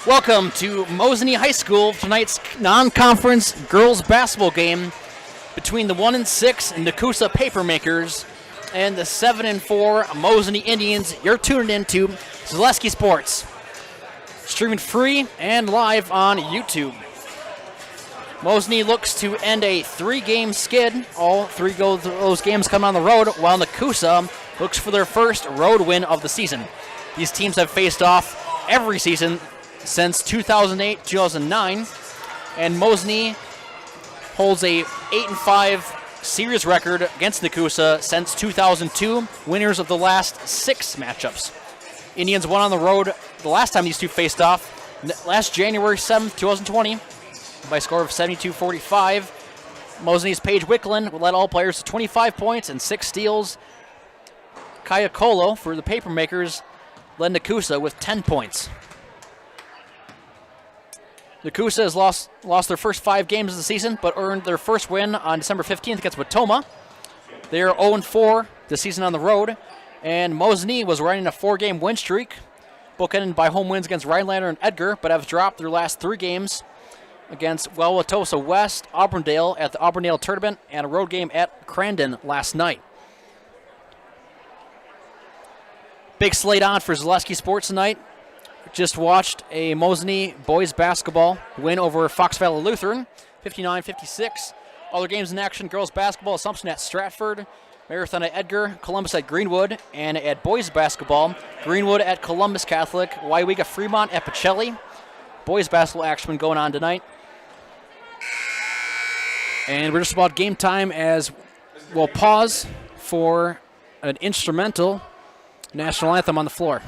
Welcome to Mosinee High School, tonight's non-conference girls basketball game between the 1-6 Nekoosa Papermakers and the 7-4 Mosinee Indians. You're tuning into Zaleski Sports, streaming free and live on YouTube. Mosinee looks to end a 3-game skid. All three of those games come on the road, while Nekoosa looks for their first road win of the season. These teams have faced off every season since 2008-2009, and Mosinee holds a 8-5 series record against Nekoosa since 2002, winners of the last 6 matchups. Indians won on the road the last time these two faced off, last January 7th, 2020, by a score of 72-45. Mosinee's Paige Wicklund led all players to 25 points and 6 steals. Kaya Kolo for the Papermakers led Nekoosa with 10 points. Nekoosa has lost their first 5 games of the season, but earned their first win on December 15th against Watoma. They are 0-4 this season on the road, and Mosinee was running a 4-game win streak, bookended by home wins against Rhinelander and Edgar, but have dropped their last 3 games against Wauwatosa West, Auburndale at the Auburndale Tournament, and a road game at Crandon last night. Big slate on for Zaleski Sports tonight. Just watched a Mosinee boys basketball win over Fox Valley Lutheran, 59-56. Other games in action: girls basketball, Assumption at Stratford, Marathon at Edgar, Columbus at Greenwood, and at boys basketball, Greenwood at Columbus Catholic, Waiwega Fremont at Pacelli. Boys basketball action going on tonight. And we're just about game time as we'll pause for an instrumental national anthem on the floor.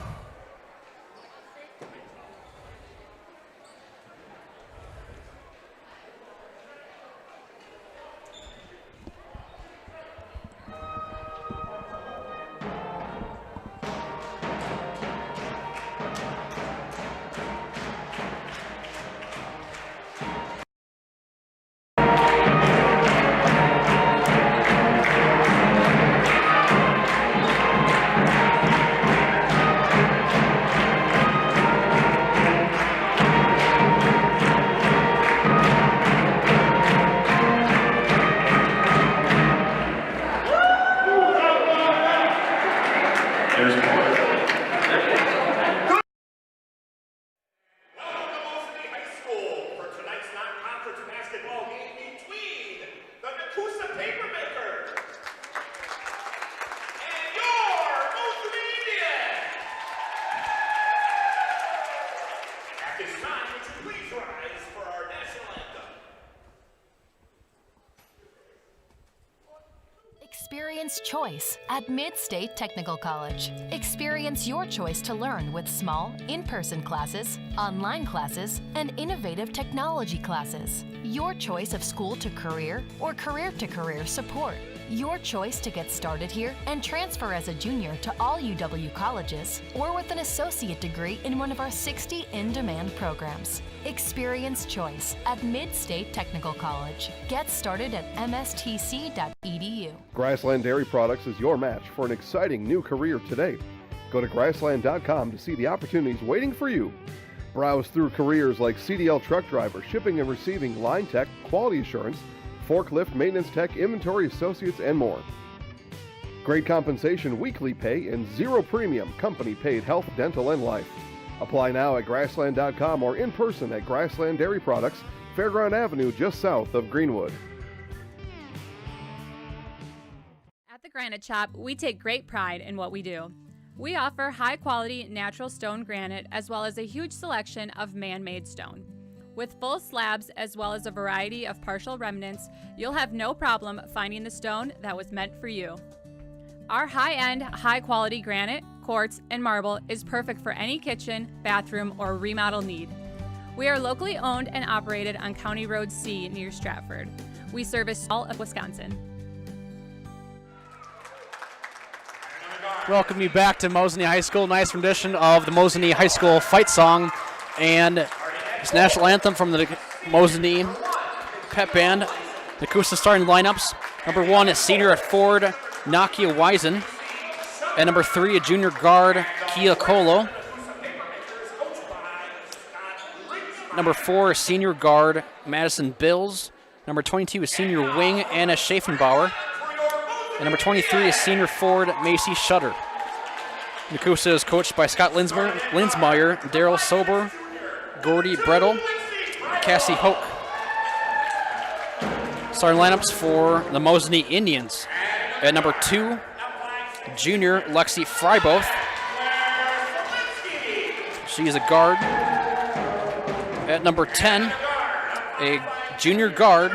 Experience choice at Mid-State Technical College. Experience your choice to learn with small, in-person classes, online classes, and innovative technology classes. Your choice of school to career or career to career support. Your choice to get started here and transfer as a junior to all UW colleges or with an associate degree in one of our 60 in-demand programs. Experience choice at Mid-State Technical College. Get started at mstc.edu. Grassland Dairy Products is your match for an exciting new career today. Go to grassland.com to see the opportunities waiting for you. Browse through careers like CDL truck driver, shipping and receiving, line tech, quality assurance, forklift, maintenance tech, inventory associates, and more. Great compensation, weekly pay, and 0 premium company-paid health, dental, and life. Apply now at grassland.com or in person at Grassland Dairy Products, Fairground Avenue, just south of Greenwood. At the Granite Shop, we take great pride in what we do. We offer high-quality natural stone granite as well as a huge selection of man-made stone. With full slabs as well as a variety of partial remnants, you'll have no problem finding the stone that was meant for you. Our high-end, high-quality granite, quartz, and marble is perfect for any kitchen, bathroom, or remodel need. We are locally owned and operated on County Road C near Stratford. We service all of Wisconsin. Welcome you back to Mosinee High School. Nice rendition of the Mosinee High School fight song and this national anthem from the Mosinee Pep Band. Nekoosa starting lineups. Number 1 is senior at Ford, Nakia Wisen. At number 3, a junior guard, Kia Kolo. number 4 is senior guard Madison Bills. Number 22 is senior wing Anna Schaeffenbauer. And number 23 is senior forward Macy Shutter. Nekoosa is coached by Scott Linsmeyer, Daryl Sober, Gordy Brettel, Cassie Hoke. Starting lineups for the Mosinee Indians. At number 2, junior Lexi Freiboth. She is a guard. At number 10, a junior guard.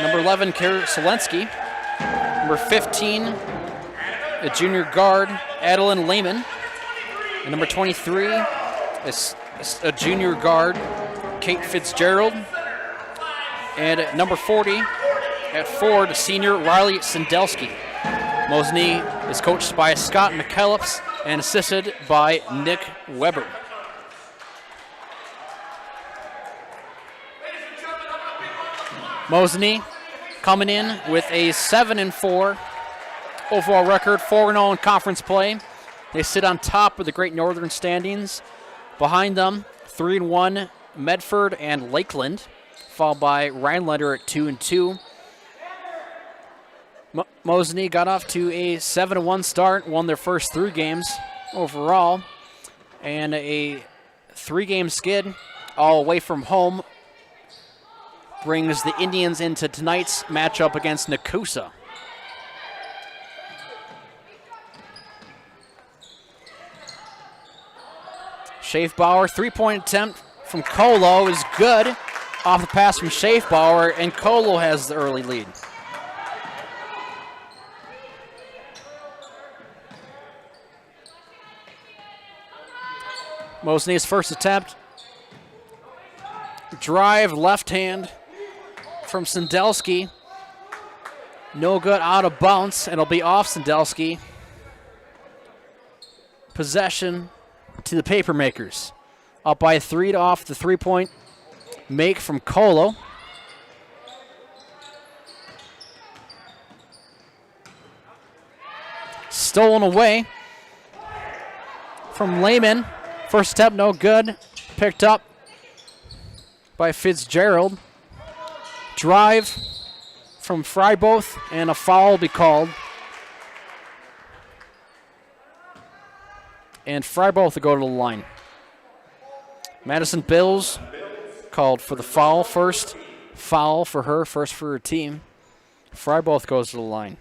Number 11, Kara Selensky. Number 15, a junior guard, Adeline Lehman. And number 23 is a junior guard, Kate Fitzgerald. And at number 40, at forward, senior Riley Sendelski. Mosinee is coached by Scott McKellips and assisted by Nick Weber. Mosinee coming in with a 7-4 overall record, 4-0 in conference play. They sit on top of the Great Northern standings. Behind them, 3-1 Medford and Lakeland, followed by Rhinelander at 2-2. Mosinee got off to a 7-1 start, won their first 3 games overall, and a 3-game skid all away from home brings the Indians into tonight's matchup against Nekoosa. Schaeffbauer, 3-point attempt from Colo is good. Off the pass from Schaeffbauer, and Colo has the early lead. Mosinee's first attempt. Drive, left hand from Sendelski. No good, out of bounds. It'll be off Sendelski. Possession to the Papermakers. Up by 3 off the 3-point make from Colo. Stolen away from Lehman. First attempt, no good. Picked up by Fitzgerald. Drive from Freiboth, and a foul will be called. And Freiboth will go to the line. Madison Bills called for the foul first. Foul for her, first for her team. Freiboth goes to the line.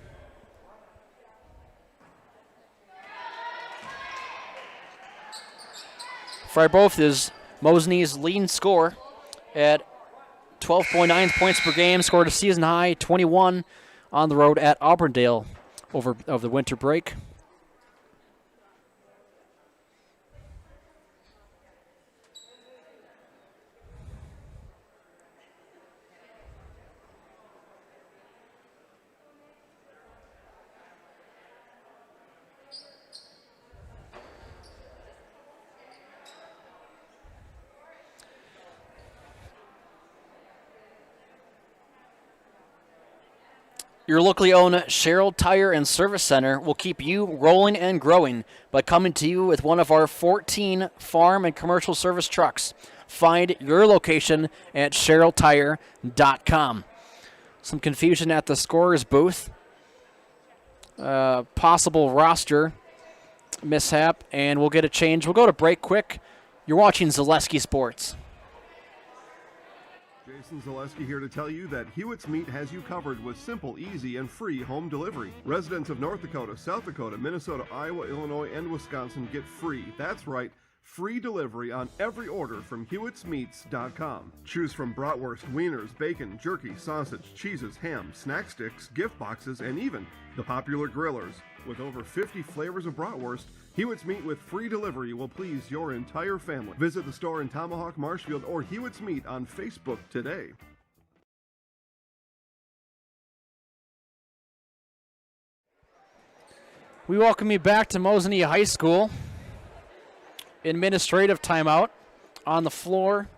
Freiboth is Mosinee's leading scorer at 12.9 points per game, scored a season high 21 on the road at Auburndale over the winter break. Your locally owned Sherrill Tire and Service Center will keep you rolling and growing by coming to you with one of our 14 farm and commercial service trucks. Find your location at SherrillTire.com. Some confusion at the scorer's booth. Possible roster mishap, and we'll get a change. We'll go to break quick. You're watching Zaleski Sports. Jason Zaleski here to tell you that Hewitt's Meat has you covered with simple, easy, and free home delivery. Residents of North Dakota, South Dakota, Minnesota, Iowa, Illinois, and Wisconsin get free. That's right, free delivery on every order from Hewitt'sMeats.com. Choose from bratwurst, wieners, bacon, jerky, sausage, cheeses, ham, snack sticks, gift boxes, and even the popular grillers. With over 50 flavors of bratwurst, Hewitt's Meat with free delivery will please your entire family. Visit the store in Tomahawk, Marshfield, or Hewitt's Meat on Facebook today. We welcome you back to Mosinee High School. Administrative timeout on the floor.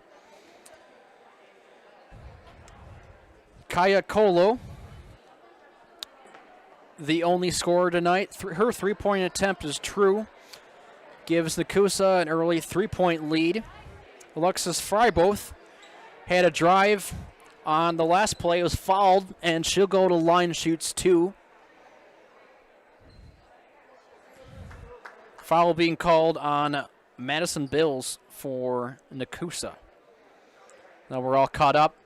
Kaya Colo, the only scorer tonight. Her 3-point attempt is true. Gives Nekoosa an early 3-point lead. Alexis Freiboth had a drive on the last play. It was fouled, and she'll go to line, shoots 2. Foul being called on Madison Bills for Nekoosa. Now we're all caught up.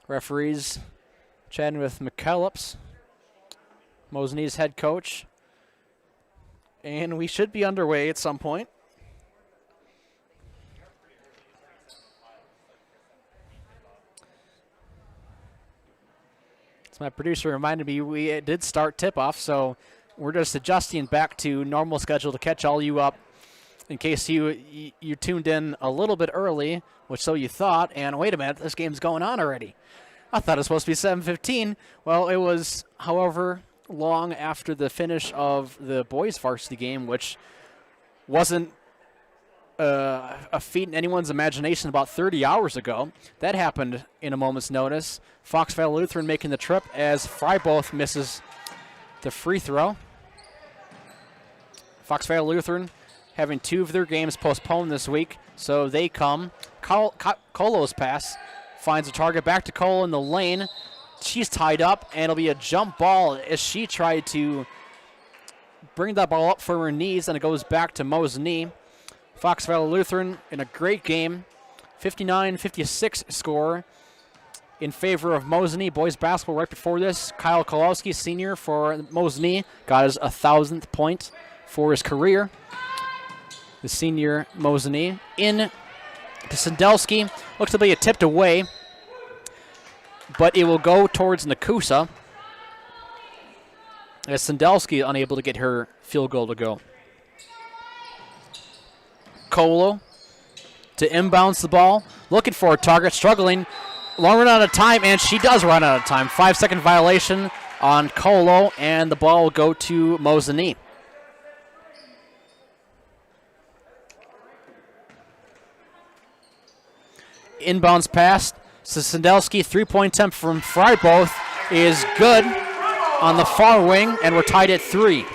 Referees chatting with McKellips, Mosinee's head coach. And we should be underway at some point. As my producer reminded me, we did start tip-off, so we're just adjusting back to normal schedule to catch all you up in case you tuned in a little bit early, which so you thought, and wait a minute, this game's going on already. I thought it was supposed to be 7:15. Well, it was, however, long after the finish of the boys' varsity game, which wasn't a feat in anyone's imagination about 30 hours ago. That happened in a moment's notice. Fox Valley Lutheran making the trip as Freiboth misses the free throw. Fox Valley Lutheran having 2 of their games postponed this week, so they come. Colo's pass finds a target back to Colo in the lane. She's tied up, and it'll be a jump ball as she tried to bring that ball up for her knees, and it goes back to Mosinee. Fox Valley Lutheran in a great game, 59-56 score in favor of Mosinee. Boys basketball right before this, Kyle Kolowski, senior for Mosinee, got his 1,000th point for his career. The senior Mosinee in to Sendelski. Looks to be a tipped away, but it will go towards Nekoosa as Sendelski unable to get her field goal to go. Colo to inbounds the ball, looking for a target, struggling. Long run out of time, and she does run out of time. 5-second violation on Colo, and the ball will go to Mosinee. Inbounds pass to Sendelski. 3-point attempt from Freiboth is good on the far wing, and we're tied at 3.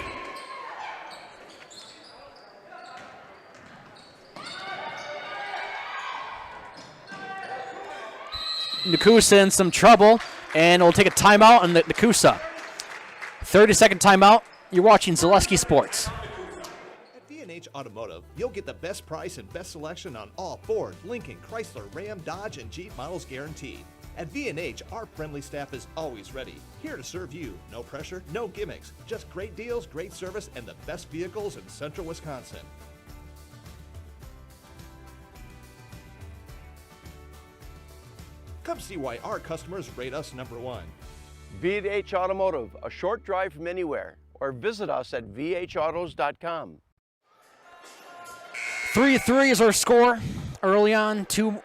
Nekoosa in some trouble, and we'll take a timeout on the Nekoosa. 30-second timeout. You're watching Zaleski Sports. At V&H Automotive, you'll get the best price and best selection on all Ford, Lincoln, Chrysler, Ram, Dodge, and Jeep models guaranteed. At V&H, our friendly staff is always ready, here to serve you. No pressure, no gimmicks, just great deals, great service, and the best vehicles in central Wisconsin. Come see why our customers rate us #1. V&H Automotive, a short drive from anywhere, or visit us at vhautos.com. 3-3 is our score early on. 2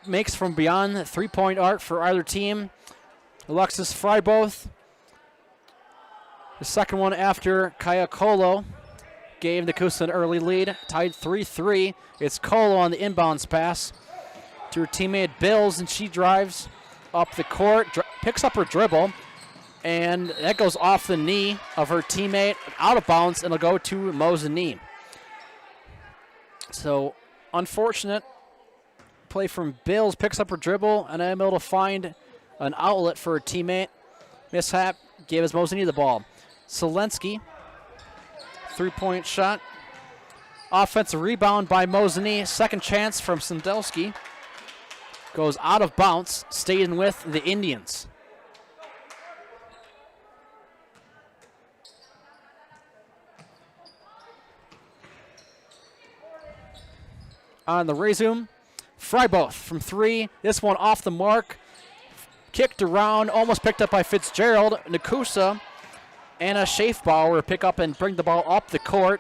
makes from beyond the 3-point arc for either team. Alexis Freiboth, the second one after Kaya Colo, gave Nekoosa an early lead. Tied 3-3. It's Colo on the inbounds pass to her teammate Bills, and she drives up the court, picks up her dribble, and that goes off the knee of her teammate, out of bounds, and it'll go to Mosinee. So, unfortunate play from Bills, picks up her dribble, and I'm able to find an outlet for her teammate. Mishap gave us Mosinee the ball. Selensky, 3-point shot. Offensive rebound by Mosinee. Second chance from Sendelski. Goes out of bounds, staying with the Indians. On the resume, Freiboth from 3. This one off the mark. Kicked around, almost picked up by Fitzgerald. Nekoosa and a Schaefbauer pick up and bring the ball up the court.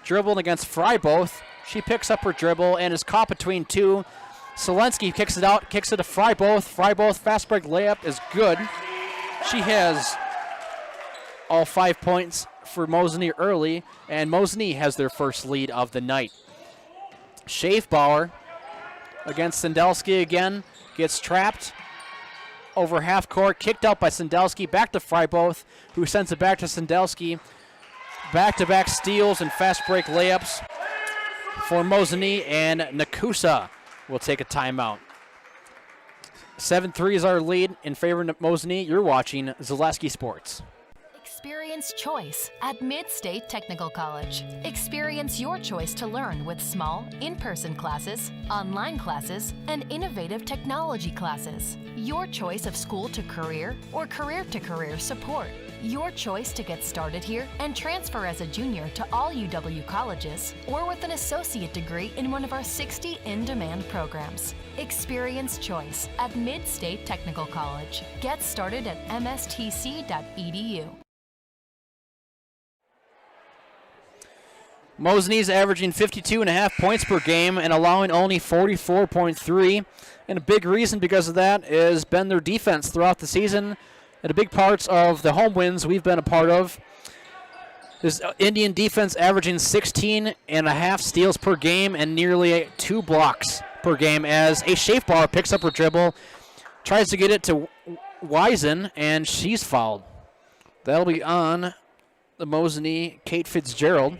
Dribbling against Freiboth. She picks up her dribble and is caught between 2. Selensky kicks it out, kicks it to Freiboth. Freiboth fast break layup is good. She has all 5 points for Mosinee early, and Mosinee has their first lead of the night. Schaefbauer against Sendelski again, gets trapped over half court, kicked out by Sendelski, back to Freiboth, who sends it back to Sendelski. Back-to-back steals and fast break layups for Mosinee, and Nekoosa will take a timeout. 7-3 is our lead in favor of Mosinee. You're watching Zaleski Sports. Experience choice at Mid-State Technical College. Experience your choice to learn with small, in-person classes, online classes, and innovative technology classes. Your choice of school to career or career to career support. Your choice to get started here and transfer as a junior to all UW colleges or with an associate degree in one of our 60 in-demand programs. Experience choice at Mid-State Technical College. Get started at mstc.edu. Mosinee's averaging 52.5 points per game and allowing only 44.3. And a big reason because of that has been their defense throughout the season. And a big parts of the home wins we've been a part of. This Indian defense averaging 16.5 steals per game and nearly 2 blocks per game as a Schaefbauer picks up her dribble, tries to get it to Wisen, and she's fouled. That'll be on the Mosinee Kate Fitzgerald.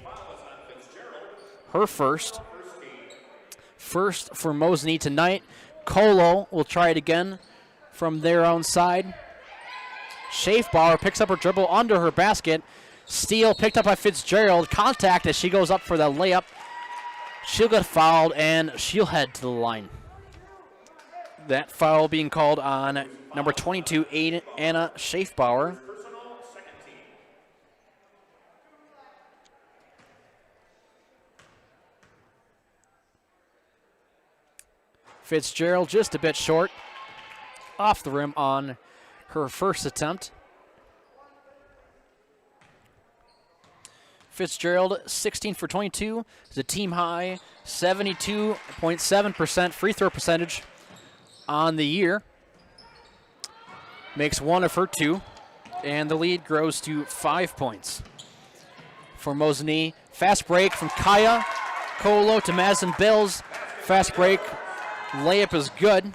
Her first. First for Mosinee tonight. Colo will try it again from their own side. Schaefbauer picks up her dribble under her basket. Steal picked up by Fitzgerald. Contact as she goes up for the layup. She'll get fouled and she'll head to the line. That foul being called on number 22, Anna Schaefbauer. Fitzgerald just a bit short. Off the rim on her first attempt. Fitzgerald, 16 for 22, is a team high 72.7% free throw percentage on the year. Makes 1 of her 2, and the lead grows to 5 points for Mosinee. Fast break from Kaya. Colo to Madison Bills. Fast break. Layup is good.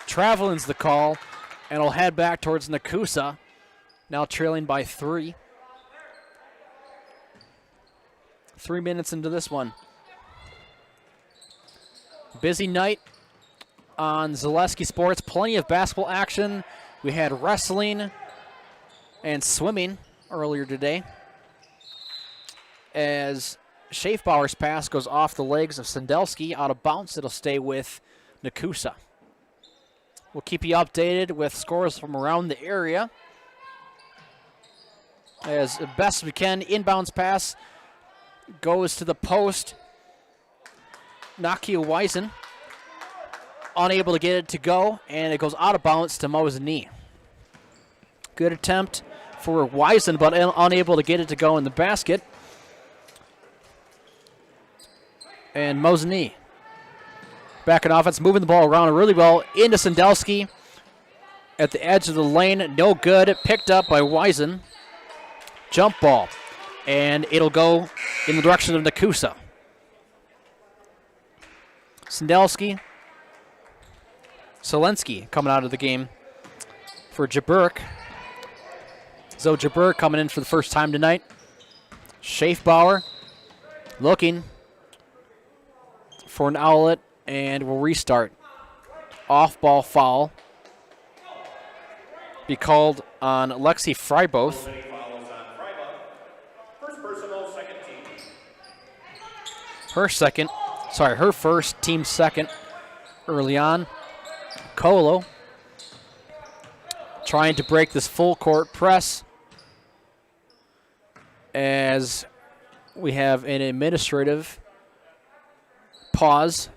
Travelin's the call, and will head back towards Nekoosa, now trailing by 3. 3 minutes into this one. Busy night on Zaleski Sports. Plenty of basketball action. We had wrestling and swimming earlier today, as Schaefbauer's pass goes off the legs of Sendelski. Out of bounds, it'll stay with Nekoosa. We'll keep you updated with scores from around the area. As best we can, inbounds pass goes to the post. Nakia Wisen unable to get it to go, and it goes out of bounds to Mosinee. Good attempt for Wisen, but unable to get it to go in the basket. And Mosinee back in offense, moving the ball around really well into Sendelski at the edge of the lane. No good. Picked up by Wisen. Jump ball. And it'll go in the direction of Nekoosa. Sendelski. Selensky coming out of the game for Jaburk. Zoe Jaburk coming in for the first time tonight. Schaefbauer looking for an outlet, and we'll restart. Off-ball foul be called on Lexi Freiboth. Her first, team second early on. Colo trying to break this full court press as we have an administrative pause.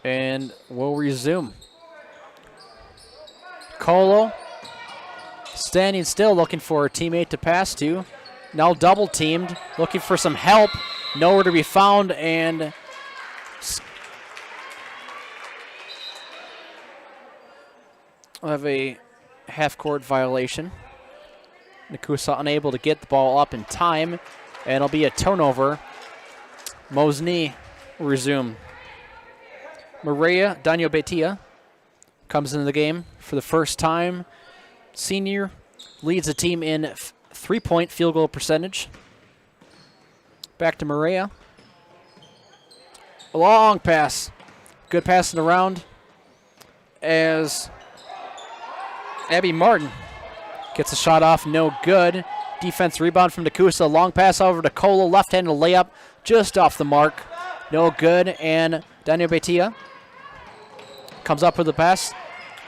And we'll resume. Colo standing still, looking for a teammate to pass to. Now double teamed, looking for some help. Nowhere to be found, and we'll have a half-court violation. Nekoosa unable to get the ball up in time, and it'll be a turnover. Mosinee resume. Maria Daniel Betia comes into the game for the first time. Senior leads the team in three-point field goal percentage. Back to Maria. A long pass. Good passing around as Abby Martin gets a shot off, no good. Defense rebound from Nekoosa. Long pass over to Colo, left-handed layup, just off the mark. No good, and Daniel Betia comes up with the pass.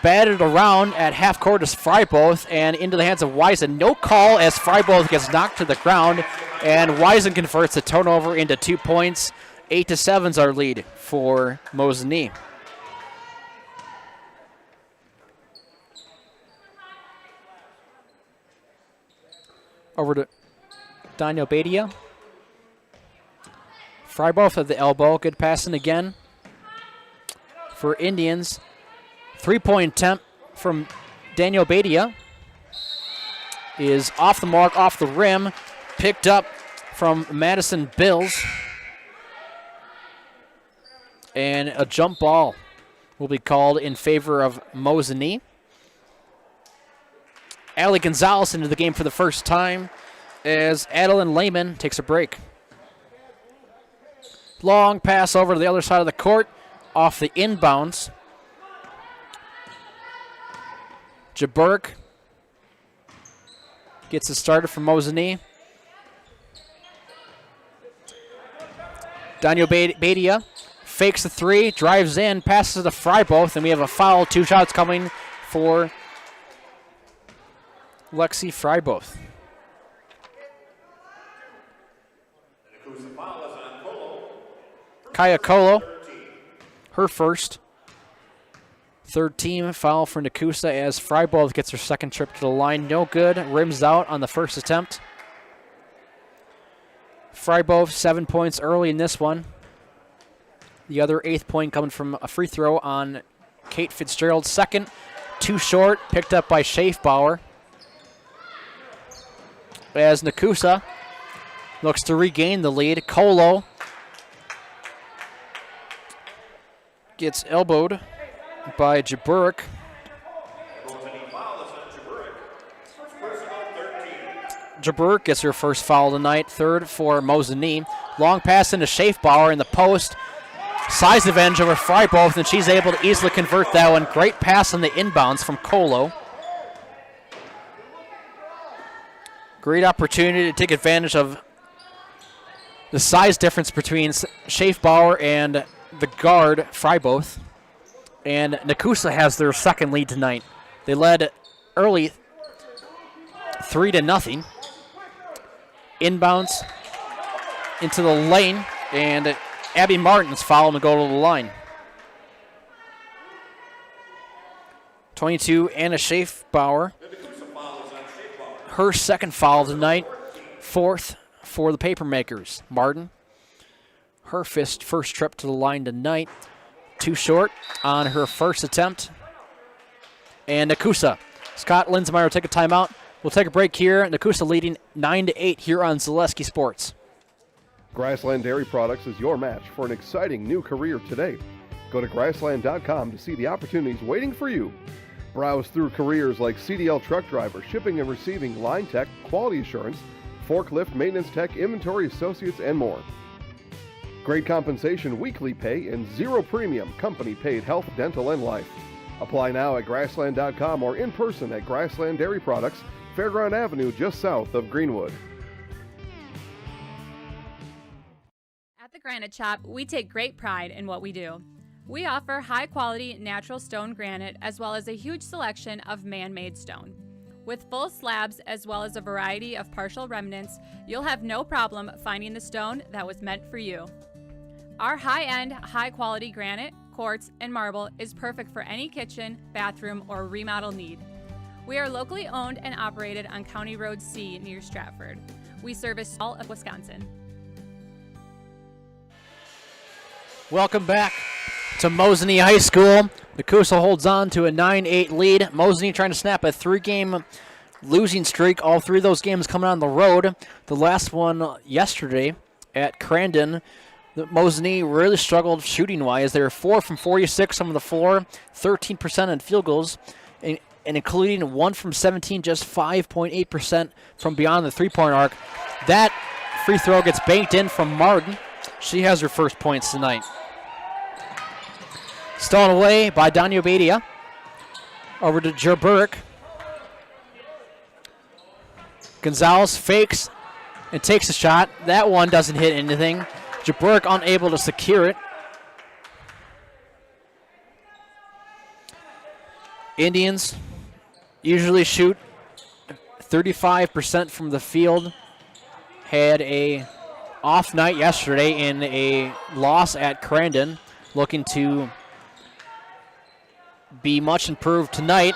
Batted around at half court is Freiboth and into the hands of Wisen. No call as Freiboth gets knocked to the ground, and Wisen converts the turnover into 2 points. 8-7 is our lead for Mosinee. Over to Daniel Bedia. Freiboth at the elbow. Good passing again for Indians. 3-point attempt from Daniel Bedia is off the mark, off the rim. Picked up from Madison Bills. And a jump ball will be called in favor of Mosinee. Allie Gonzalez into the game for the first time as Adeline Lehman takes a break. Long pass over to the other side of the court, off the inbounds. Jaburk gets it started from Mosinee. Daniel Bedia fakes the three, drives in, passes to Freiboth, and we have a foul. 2 shots coming for Lexi Freiboth. Kaya Colo, her first. Third team foul for Nekoosa as Freiboth gets her second trip to the line. No good, rims out on the first attempt. Freiboth 7 points early in this one. The other 8th point coming from a free throw on Kate Fitzgerald's second. Too short, picked up by Schaefbauer. As Nekoosa looks to regain the lead. Colo gets elbowed by Jaburk. Jaburk gets her first foul tonight, third for Mosinee. Long pass into Schaefbauer in the post. Size advantage over Freiboth, and she's able to easily convert that one. Great pass on the inbounds from Colo. Great opportunity to take advantage of the size difference between Schaefbauer and the guard, Freiboth. And Nekoosa has their second lead tonight. They led early 3-0. Inbounds into the lane, and Abby Martin's foul to go to the line. 22, Anna Schaefbauer. Her second foul tonight, 4th for the Papermakers. Martin, her first trip to the line tonight. Too short on her first attempt. And Nekoosa. Scott Linsmeyer will take a timeout. We'll take a break here. Nekoosa leading 9-8 here on Zaleski Sports. Grassland Dairy Products is your match for an exciting new career today. Go to grassland.com to see the opportunities waiting for you. Browse through careers like CDL truck driver, shipping and receiving, line tech, quality assurance, forklift, maintenance tech, inventory associates, and more. Great compensation, weekly pay, and zero premium company-paid health, dental, and life. Apply now at grassland.com or in person at Grassland Dairy Products, Fairground Avenue, just south of Greenwood. At the Granite Shop, we take great pride in what we do. We offer high-quality natural stone granite as well as a huge selection of man-made stone. With full slabs as well as a variety of partial remnants, you'll have no problem finding the stone that was meant for you. Our high-end, high-quality granite, quartz, and marble is perfect for any kitchen, bathroom, or remodel need. We are locally owned and operated on County Road C near Stratford. We service all of Wisconsin. Welcome back to Mosinee High School. Nekoosa holds on to a 9-8 lead. Mosinee trying to snap a 3-game losing streak. All 3 of those games coming on the road. The last one yesterday at Crandon The Mosinee really struggled shooting-wise. They were 4 from 46 from the floor, 13% on field goals, and including 1 from 17, just 5.8% from beyond the three-point arc. That free throw gets banked in from Martin. She has her first points tonight. Stolen away by Danya Badia. Over to Jurburk. Gonzalez fakes and takes a shot. That one doesn't hit anything. Jurburk unable to secure it. Indians usually shoot 35% from the field. Had a off night yesterday in a loss at Crandon. Looking to be much improved tonight.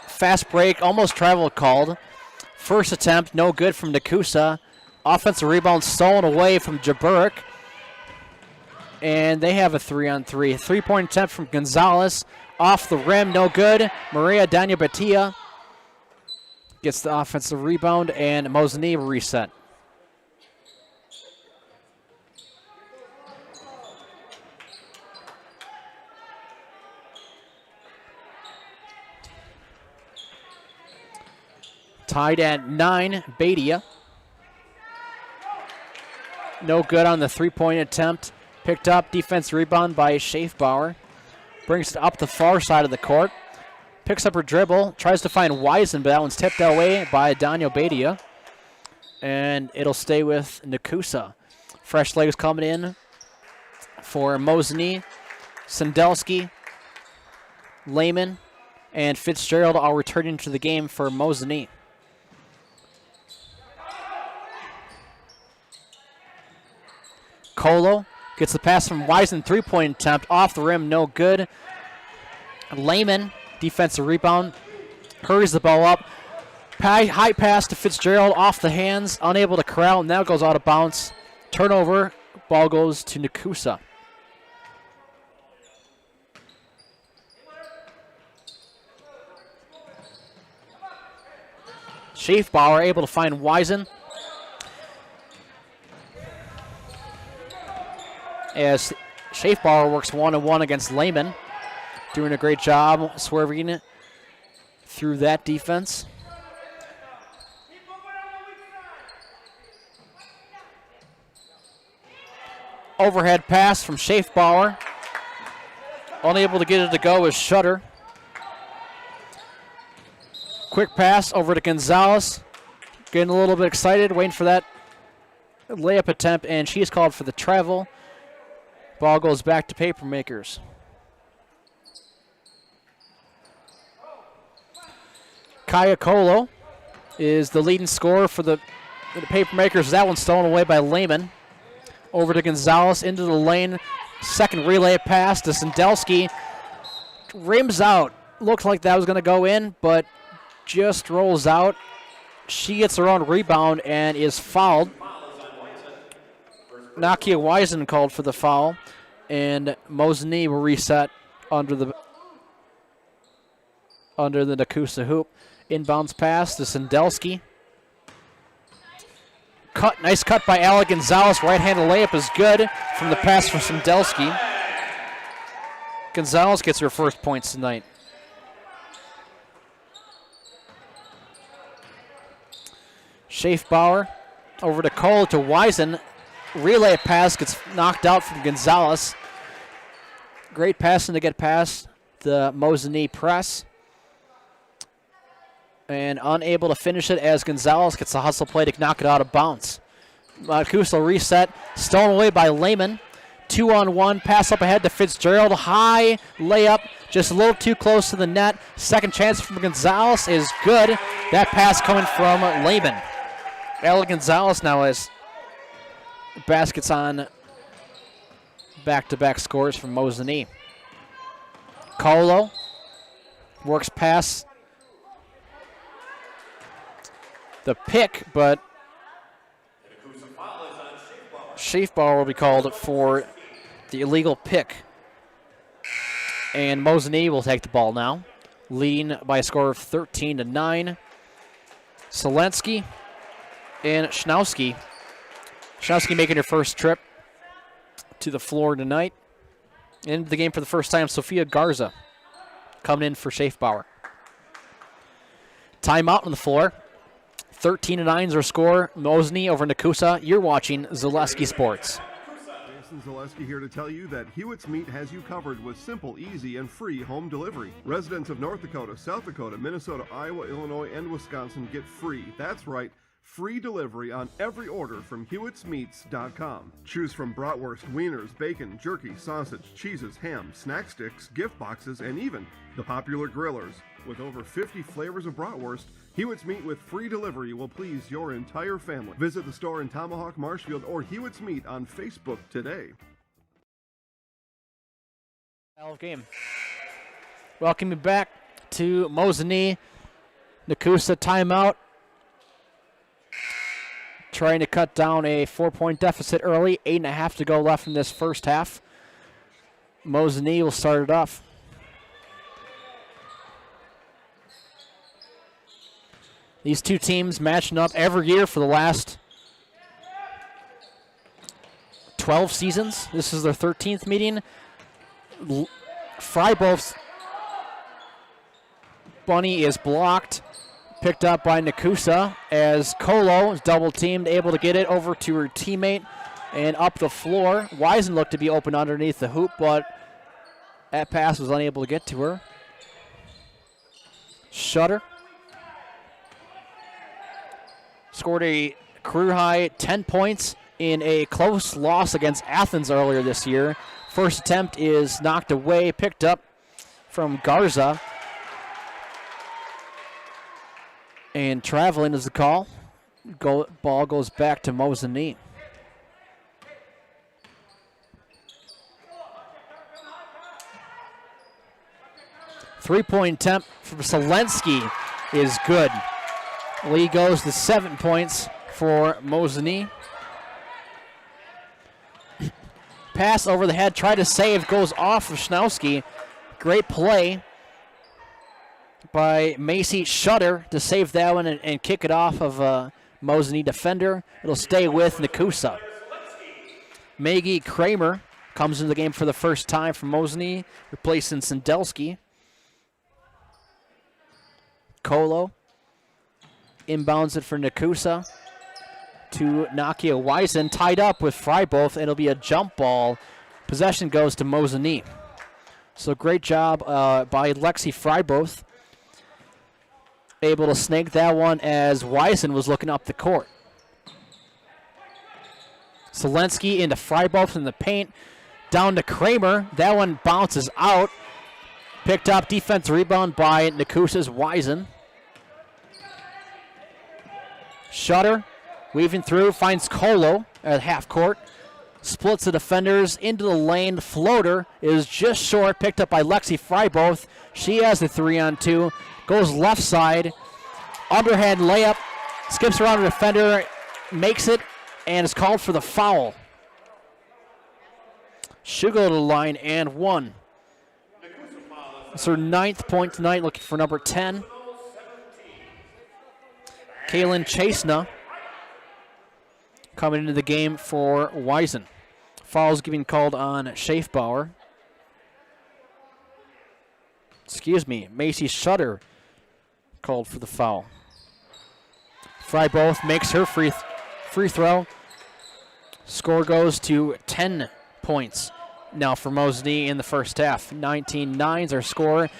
Fast break, almost travel called. First attempt, no good from Nekoosa. Offensive rebound stolen away from Jurburk. And they have a 3-on-3. 3-point attempt from Gonzalez. Off the rim, no good. Maria Danya-Batia gets the offensive rebound, and Mosinee will reset. Tied at 9, Badia. No good on the three-point attempt. Picked up, defense rebound by Schaefbauer. Brings it up the far side of the court. Picks up her dribble, tries to find Wiesen, but that one's tipped away by Daniel Badia. And it'll stay with Nekoosa. Fresh legs coming in for Mosinee. Sendelski, Lehman, and Fitzgerald all returning to the game for Mosinee. Colo gets the pass from Wiesen, three-point attempt, off the rim, no good. Lehman, defensive rebound, hurries the ball up. High pass to Fitzgerald, off the hands, unable to corral, and now goes out of bounds. Turnover, ball goes to Nekoosa. Schaefbauer able to find Wiesen. As Schaefbauer works one-on-one against Lehman. Doing a great job swerving through that defense. Overhead pass from Schaefbauer. Unable to get it to go is Shutter. Quick pass over to Gonzalez. Getting a little bit excited, waiting for that layup attempt, and she's called for the travel. Ball goes back to Papermakers. Kaya Colo is the leading scorer for the Papermakers. That one stolen away by Lehman. Over to Gonzalez, into the lane. Second relay pass to Sendelski. Rims out. Looks like that was going to go in, but just rolls out. She gets her own rebound and is fouled. Nakia Wiesen called for the foul, and Mosinee will reset under the Nekoosa hoop. Inbounds pass to Sendelski. Nice cut by Alec Gonzalez. Right-handed layup is good from the pass from Sendelski. Gonzalez gets her first points tonight. Schaefbauer over to Cole to Wiesen. Relay pass gets knocked out from Gonzalez. Great passing to get past the Mosinee press. And unable to finish it as Gonzalez gets a hustle play to knock it out of bounds. Nekoosa reset. Stolen away by Lehman. 2-on-1. Pass up ahead to Fitzgerald. High layup. Just a little too close to the net. Second chance from Gonzalez is good. That pass coming from Lehman. Alec Gonzalez now has baskets on back-to-back scores from Mosinee. Colo works past the pick, but Schaefbauer will be called for the illegal pick. And Mosinee will take the ball now, leading by a score of 13-9. Selensky and Schnowski. Schnowski making her first trip. to the floor tonight. Into the game for the first time, Sophia Garza coming in for Schaefbauer. Timeout on the floor. 13-9 is our score. Mosinee over Nekoosa. You're watching Zaleski Sports. Jason Zaleski here to tell you that Hewitt's Meat has you covered with simple, easy, and free home delivery. Residents of North Dakota, South Dakota, Minnesota, Iowa, Illinois, and Wisconsin get free. That's right. Free delivery on every order from Hewitt'sMeats.com. Choose from bratwurst, wieners, bacon, jerky, sausage, cheeses, ham, snack sticks, gift boxes, and even the popular grillers. With over 50 flavors of bratwurst, Hewitt's Meat with free delivery will please your entire family. Visit the store in Tomahawk, Marshfield, or Hewitt's Meat on Facebook today. Game. Welcome you back to Mosinee. Nekoosa timeout. Trying to cut down a 4-point deficit early. 8.5 to go left in this first half. Mosinee will start it off. These two teams matching up every year for the last 12 seasons. This is their 13th meeting. Freiburg's bunny is blocked. Picked up by Nekoosa as Colo is double teamed, able to get it over to her teammate and up the floor. Wisen looked to be open underneath the hoop, but that pass was unable to get to her. Shutter scored a career high 10 points in a close loss against Athens earlier this year. First attempt is knocked away, picked up from Garza. And traveling is the call. Ball goes back to Mosinee. Three-point attempt from Selensky is good. Lead goes to 7 points for Mosinee. Pass over the head, try to save, goes off of Schnowski. Great play by Macy Shutter to save that one and kick it off of a Mosinee defender. It'll stay with Nekoosa. Maggie Kramer comes into the game for the first time for Mosinee, replacing Sendelski. Colo inbounds it for Nekoosa to Nakia Wisen, tied up with Freiburg. It'll be a jump ball. Possession goes to Mosinee. So great job by Lexi Freiburg. Able to snake that one as Wisen was looking up the court. Selensky into Freiburg in the paint. Down to Kramer. That one bounces out. Picked up defensive rebound by Nekoosa's Wisen. Shutter weaving through, finds Colo at half court. Splits the defenders into the lane. Floater is just short, picked up by Lexi Freiburg. She has the 3-on-2. Goes left side. Underhand layup. Skips around the defender. Makes it and is called for the foul. Should go to the line and one. It's her 9th point tonight, looking for number 10. Kaylin Chasena coming into the game for Wisen. Foul's getting called on Schaefbauer. Excuse me, Macy Shutter called for the foul. Freiburg makes her free throw. Score goes to 10 points now for Mosinee in the first half. 19-9 is our score.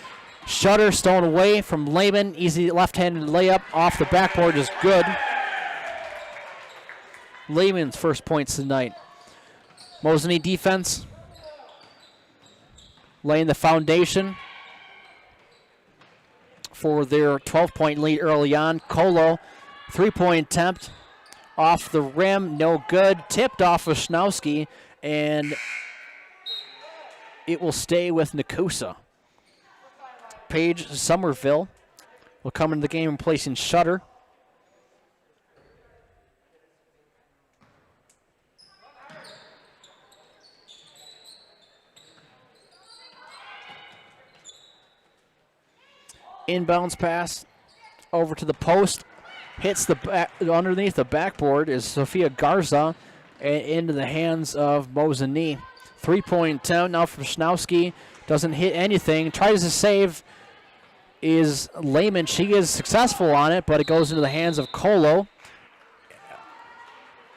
Shutter stolen away from Lehman. Easy left-handed layup off the backboard is good. Lehman's first points tonight. Mosinee defense laying the foundation for their 12-point lead early on. Colo, 3-point attempt off the rim, no good. Tipped off of Schnowski, and it will stay with Nekoosa. Paige Somerville will come into the game replacing Shutter. Inbounds pass over to the post. Hits the back, underneath the backboard is Sophia Garza and into the hands of Mosinee. 3-point attempt now from Schnowski. Doesn't hit anything. Tries to save is Lehman. She is successful on it, but it goes into the hands of Colo.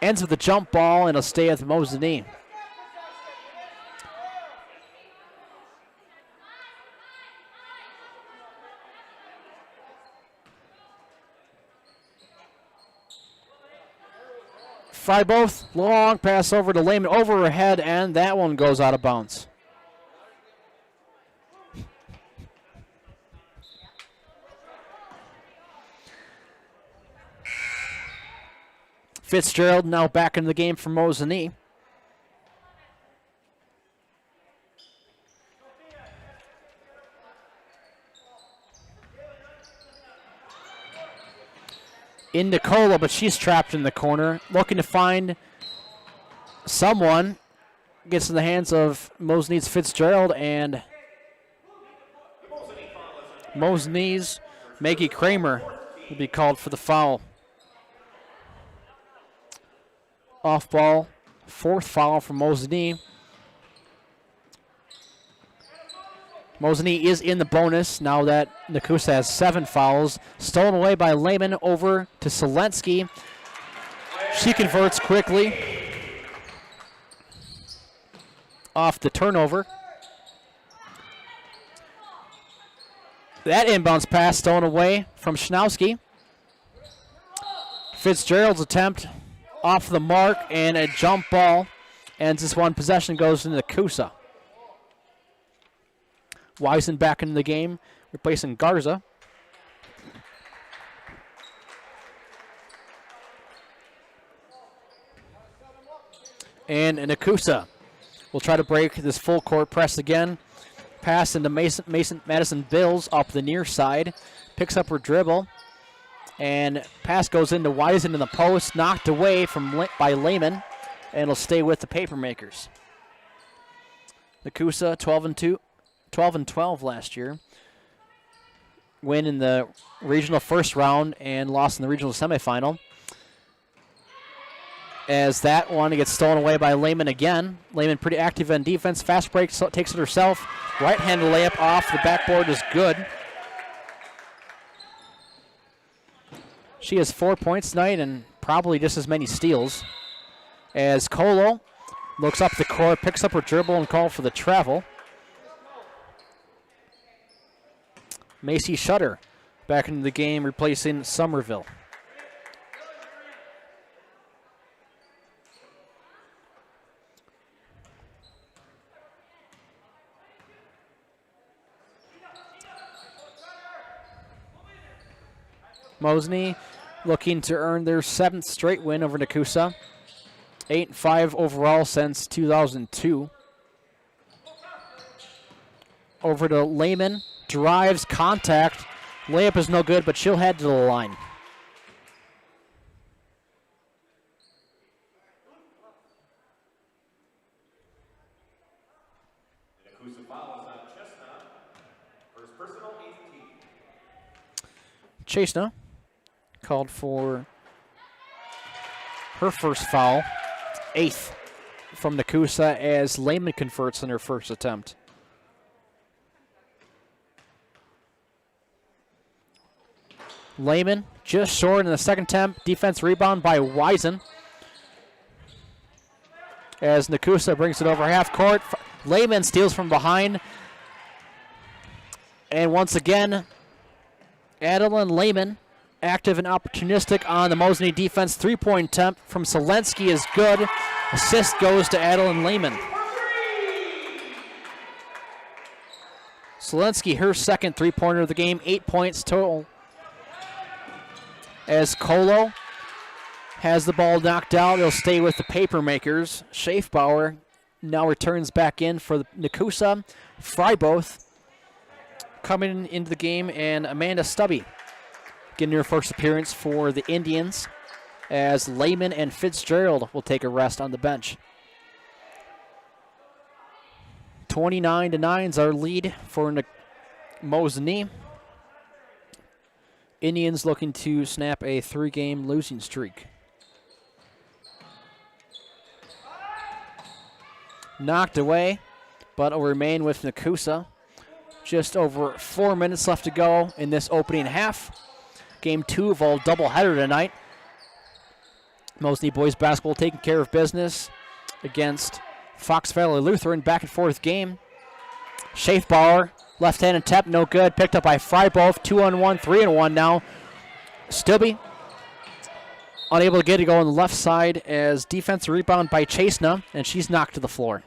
Ends with the jump ball, and it'll stay with Mosinee. Fry both. Long pass over to Lehman. Over her head, and that one goes out of bounds. Fitzgerald now back in the game for Mosinee. In Nekoosa, but she's trapped in the corner. Looking to find someone. Gets in the hands of Mosinee's Fitzgerald, and Mosinee's Maggie Kramer will be called for the foul. Off ball, 4th foul from Mosinee. Mosinee is in the bonus now that Nekoosa has 7 fouls. Stolen away by Lehman over to Selensky. She converts quickly off the turnover. That inbounds pass stolen away from Schnowski. Fitzgerald's attempt off the mark, and a jump ball ends this one. Possession goes into Nekoosa. Wisen back into the game, replacing Garza. And Nekoosa will try to break this full court press again. Pass into Madison Bills up the near side. Picks up her dribble. And pass goes into Wisen in the post, knocked away by Lehman, and it'll stay with the Papermakers. Nekoosa 12-12 last year. Win in the regional first round and lost in the regional semifinal. As that one gets stolen away by Lehman again. Lehman pretty active on defense. Fast break, so takes it herself. Right-handed layup off the backboard is good. She has 4 points tonight and probably just as many steals. As Colo looks up the court, picks up her dribble and call for the travel. Macy Shutter back into the game, replacing Somerville. Mosinee looking to earn their 7th straight win over Nekoosa. 8-5 overall since 2002. Over to Lehman. Drives, contact. Layup is no good, but she'll head to the line. Nekoosa foul is on Chestnut. First personal, 18. Chestnut called for her first foul. 8th from Nekoosa as Lehman converts in her first attempt. Lehman just short in the second attempt. Defense rebound by Wisen. As Nekoosa brings it over half court. Lehman steals from behind. And once again, Adeline Lehman active and opportunistic on the Mosinee defense. 3-point attempt from Selensky is good. Assist goes to Adeline Lehman. Selensky, her second 3-pointer of the game. 8 points total. As Colo has the ball knocked out, it'll stay with the Papermakers. Schaefbauer now returns back in for the Nekoosa. Freiboth coming into the game, and Amanda Stubby getting her first appearance for the Indians, as Lehman and Fitzgerald will take a rest on the bench. 29-9 is our lead for Mosinee. Indians looking to snap a 3-game losing streak. knocked away, but will remain with Nekoosa. Just over 4 minutes left to go in this opening half. Game 2 of all doubleheader tonight. Mosinee boys basketball taking care of business against Fox Valley Lutheran. Back and forth game. Schaefbauer, left-handed tap, no good. Picked up by Freiboth. 2-on-1, 3-on-1 now. Stubbe unable to get it go on the left side as defensive rebound by Chasena, and she's knocked to the floor.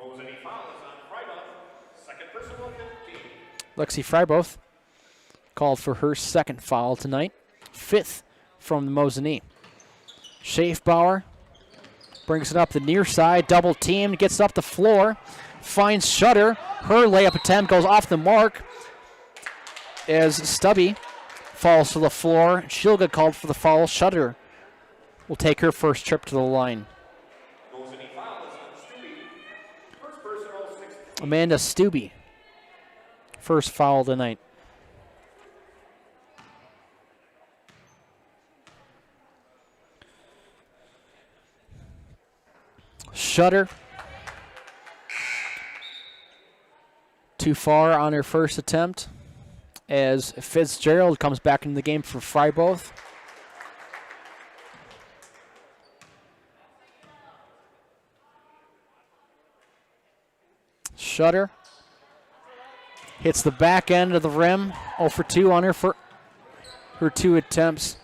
Mosinee foul is on Freiboth. Second personal 15. Lexi Freiboth called for her second foul tonight. 5th from the Mosinee. Schaefbauer brings it up the near side, double teamed, gets up the floor, finds Shutter. Her layup attempt goes off the mark as Stubbe falls to the floor. She'll get called for the foul. Shutter will take her first trip to the line. Mosinee foul is on Stubbe. First personal 16. Amanda Stubbe, first foul tonight. Shutter too far on her first attempt as Fitzgerald comes back into the game for Freiboth. Shutter hits the back end of the rim. 0 for 2 on her 2 attempts.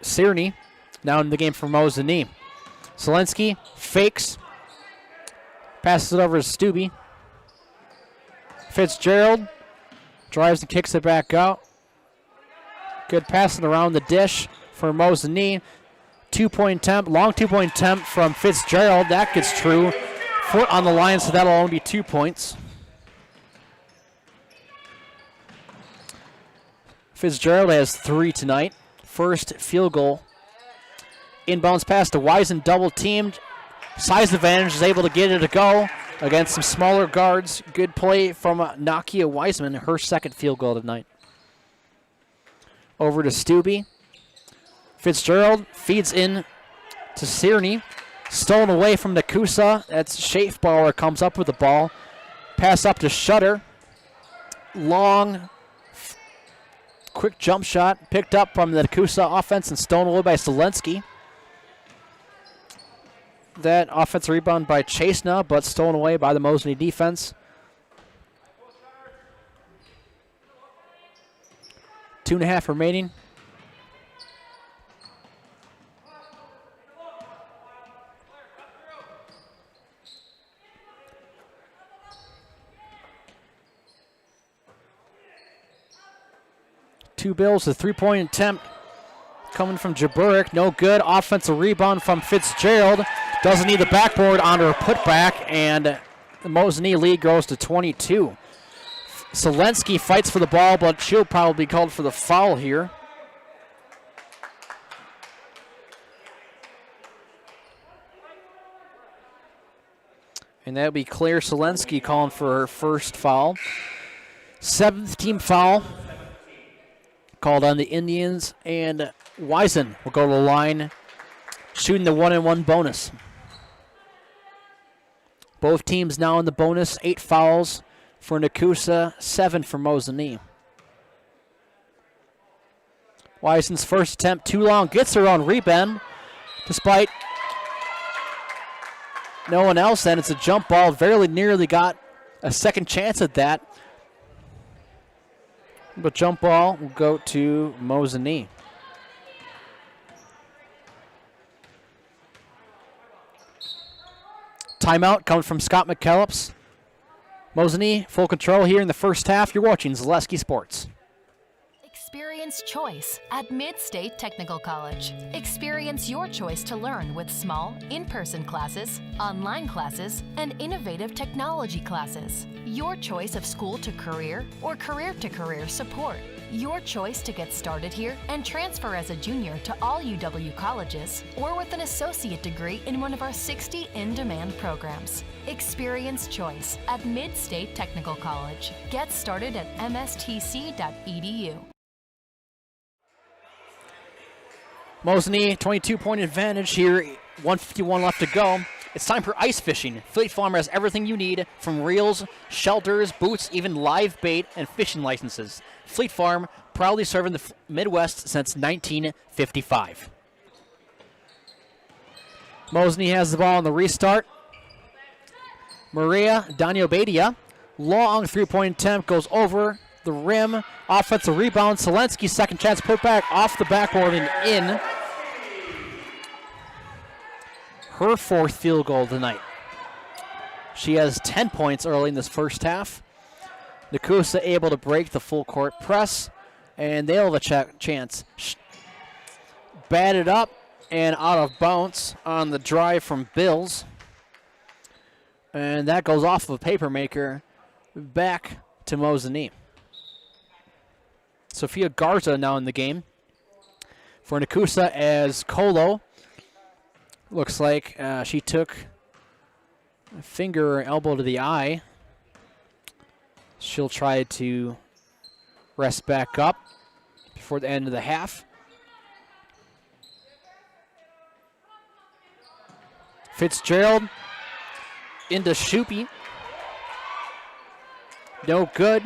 Sierney now in the game for Mosinee. Zelensky fakes, passes it over to Stubbe. Fitzgerald drives and kicks it back out. Good passing around the dish for Mosinee. 2-point attempt, long 2-point attempt from Fitzgerald. That gets true. Foot on the line, so that'll only be 2 points. Fitzgerald has 3 tonight. First field goal. Inbounds pass to Wisen, double teamed. Size advantage, is able to get it to go against some smaller guards. Good play from Nakia Wiseman, her second field goal tonight. Over to Stubbe. Fitzgerald feeds in to Sierney. Stolen away from Nekoosa. That's Schaefbauer comes up with the ball. Pass up to Shutter. Long, quick jump shot picked up from the Nekoosa offense and stolen away by Zelensky. That offensive rebound by Chasena, but stolen away by the Mosinee defense. 2.5 remaining. Two Bills, a 3-point attempt coming from Jaburek. No good. Offensive rebound from Fitzgerald. Doesn't need the backboard on her putback, and the Mosinee lead goes to 22. Zelensky fights for the ball, but she'll probably be called for the foul here. And that would be Claire Zelensky calling for her first foul. 7th team foul called on the Indians, and Wisen will go to the line, shooting the 1-and-1 bonus. Both teams now in the bonus. 8 fouls for Nekoosa, 7 for Mosinee. Wisen's first attempt too long, gets her own rebound, despite no one else. And it's a jump ball. Very nearly got a second chance at that. But jump ball will go to Mosinee. Timeout coming from Scott McKellips. Mosinee full control here in the first half. You're watching Zaleski Sports. Experience choice at Mid-State Technical College. Experience your choice to learn with small, in-person classes, online classes, and innovative technology classes. Your choice of school to career or career to career support. Your choice to get started here and transfer as a junior to all UW colleges or with an associate degree in one of our 60 in-demand programs. Experience choice at Mid-State Technical College. Get started at mstc.edu. Mosinee, 22-point advantage here, 151 left to go. It's time for ice fishing. Fleet Farm has everything you need, from reels, shelters, boots, even live bait and fishing licenses. Fleet Farm, proudly serving the Midwest since 1955. Mosinee has the ball on the restart. Maria Daniobadia, long three-point attempt, goes over the rim. Offensive rebound. Selensky, second chance put back off the backboard and in. Her fourth field goal tonight. She has 10 points early in this first half. Nekoosa able to break the full court press, and they'll have a chance. Batted up and out of bounds on the drive from Bills. And that goes off of a paper maker back to Mosinee. Sophia Garza now in the game for Nekoosa, as Colo looks like she took a finger or elbow to the eye. She'll try to rest back up before the end of the half. Fitzgerald into Shupi. No good.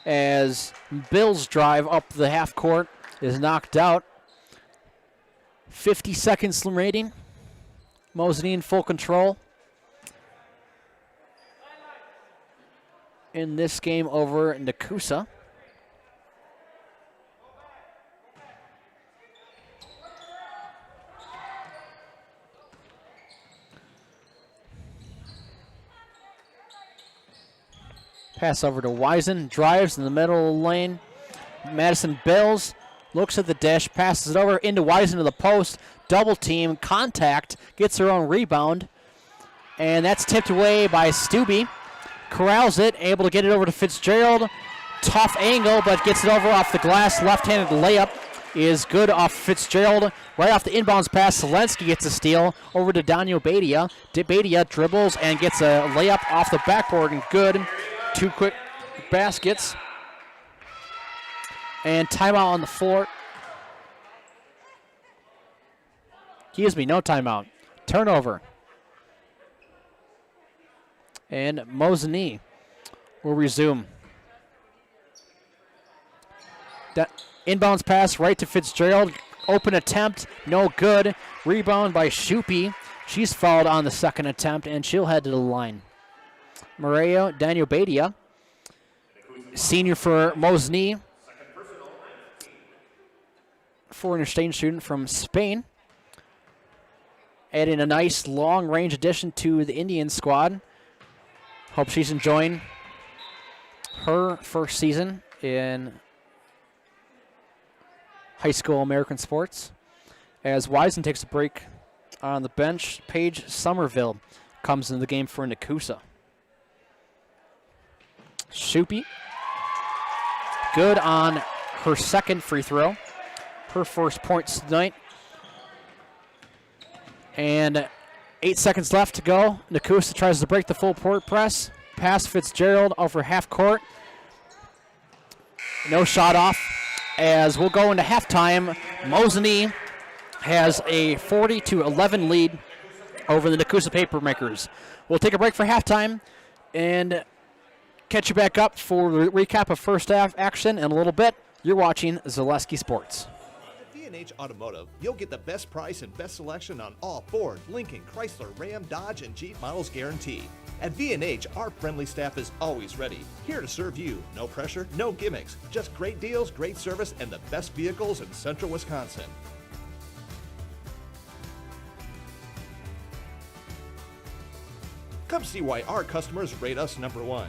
As Bill's drive up the half court is knocked out. 50 seconds remaining. Mosinee in full control in this game over Nekoosa. Pass over to Wisen, drives in the middle of the lane. Madison Bills looks at the dish, passes it over into Wisen to the post. Double team, contact, gets her own rebound. And that's tipped away by Stubbe. Corrals it, able to get it over to Fitzgerald. Tough angle, but gets it over off the glass. Left-handed layup is good off Fitzgerald. Right off the inbounds pass, Selensky gets a steal over to Daniel Badia. Badia dribbles and gets a layup off the backboard, and good. Two quick baskets. And timeout on the floor. Excuse me, no timeout. Turnover. And Mosinee will resume. Inbounds pass right to Fitzgerald. Open attempt, no good. Rebound by Shupi. She's fouled on the second attempt, and she'll head to the line. Maria Daniobadia, senior for Mosinee, foreign exchange student from Spain, adding a nice long-range addition to the Indian squad. Hope she's enjoying her first season in high school American sports. As Wisen takes a break on the bench, Paige Somerville comes into the game for Nekoosa. Shupi, good on her second free throw. Her first points tonight. And 8 seconds left to go. Nekoosa tries to break the full court press. Pass Fitzgerald over half court. No shot off. As we'll go into halftime, Mosinee has a 40-11 lead over the Nekoosa Papermakers. We'll take a break for halftime and catch you back up for a recap of first half action in a little bit. You're watching Zaleski Sports. At V&H Automotive, you'll get the best price and best selection on all Ford, Lincoln, Chrysler, Ram, Dodge, and Jeep models guaranteed. At V&H, our friendly staff is always ready, here to serve you. No pressure, no gimmicks, just great deals, great service, and the best vehicles in central Wisconsin. Come see why our customers rate us #1.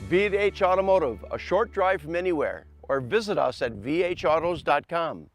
V&H Automotive, a short drive from anywhere, or visit us at vhautos.com.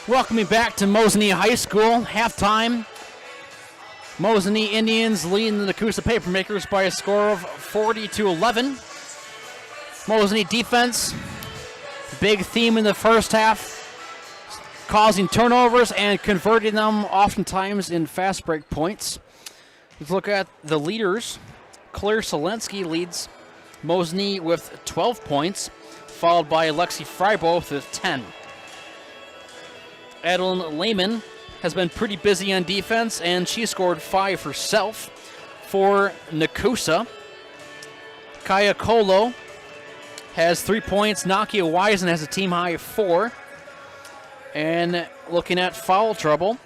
Welcoming back to Mosinee High School, halftime. Mosinee Indians leading the Nekoosa Papermakers by a score of 40-11. Mosinee defense, big theme in the first half, causing turnovers and converting them oftentimes in fast break points. Let's look at the leaders. Claire Selensky leads Mosinee with 12 points, followed by Alexi Freiboth with 10. Adeline Lehman has been pretty busy on defense, and she scored 5 herself. For Nekoosa, Kaya Kolo has 3 points. Nakia Wisen has a team high of 4. And looking at foul trouble,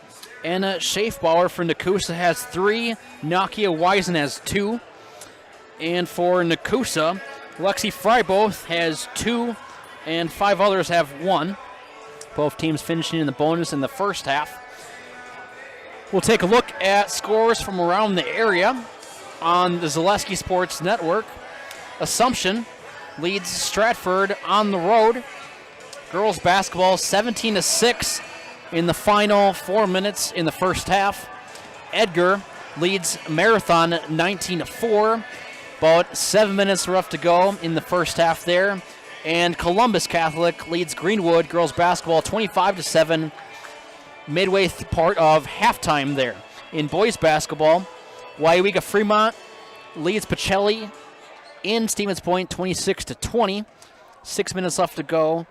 Anna Schaefbauer for Nekoosa has 3. Nakia Wisen has 2. And for Nekoosa, Lexi Freiboth has 2, and 5 others have 1. Both teams finishing in the bonus in the first half. We'll take a look at scores from around the area on the Zaleski Sports Network. Assumption leads Stratford on the road. Girls basketball 17-6 in the final 4 minutes in the first half. Edgar leads Marathon 19-4. About 7 minutes left to go in the first half there. And Columbus Catholic leads Greenwood girls basketball 25-7, midway part of halftime there. In boys basketball, WIAA Fremont leads Pacelli in Stevens Point 26-20. 6 minutes left to go.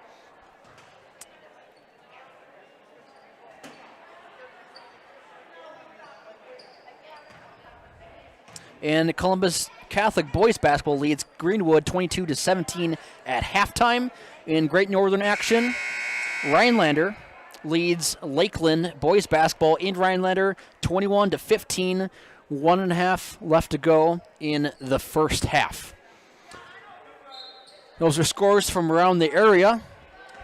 And Columbus Catholic boys basketball leads Greenwood 22-17 at halftime. In Great Northern action, Rhinelander leads Lakeland boys basketball in Rhinelander 21-15. 1.5 left to go in the first half. Those are scores from around the area.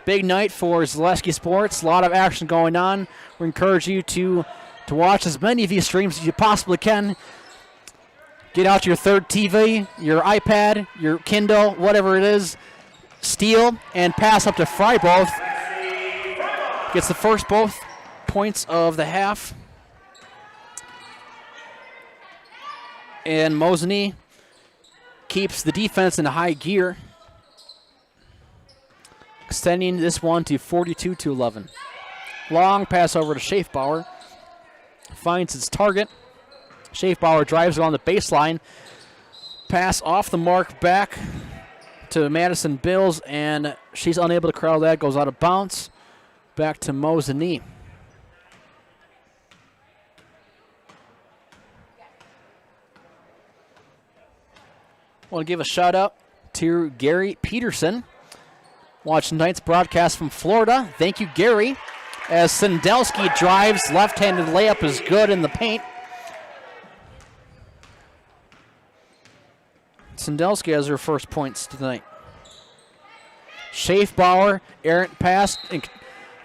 Big night for Zaleski Sports. A lot of action going on. We encourage you to watch as many of these streams as you possibly can. Get out your third TV, your iPad, your Kindle, whatever it is. Steal and pass up to Freiboth. Gets the first both points of the half. And Mosinee keeps the defense in high gear, extending this one to 42-11. Long pass over to Schaefbauer. Finds its target. Schaefbauer drives around the baseline. Pass off the mark back to Madison Bills, and she's unable to corral that. Goes out of bounds. Back to Mosinee. I want to give a shout out to Gary Peterson. Watch tonight's broadcast from Florida. Thank you, Gary. As Sendelski drives, left-handed layup is good in the paint. Sendelski has her first points tonight. Schaefbauer, errant pass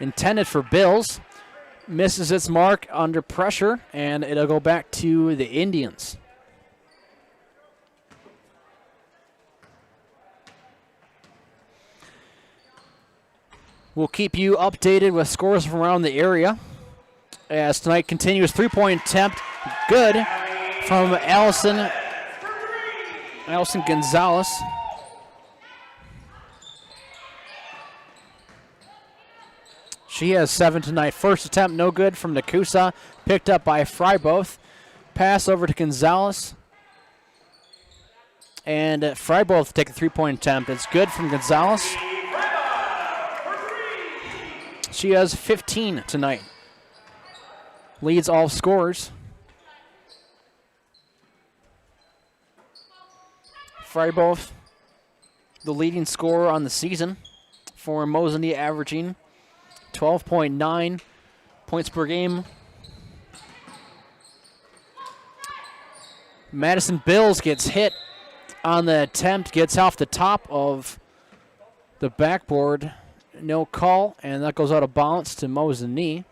intended for Bills. Misses its mark under pressure, and it'll go back to the Indians. We'll keep you updated with scores from around the area as tonight continues. 3-point attempt, good from Allison Gonzalez. She has 7 tonight. First attempt, no good from Nekoosa. Picked up by Freiboth. Pass over to Gonzalez. And Freiboth take a 3-point attempt. It's good from Gonzalez. She has 15 tonight. Leads all scorers. Freiboth, the leading scorer on the season for Mosinee, averaging 12.9 points per game. Madison Bills gets hit on the attempt, gets off the top of the backboard. No call, and that goes out of bounds to Mosinee.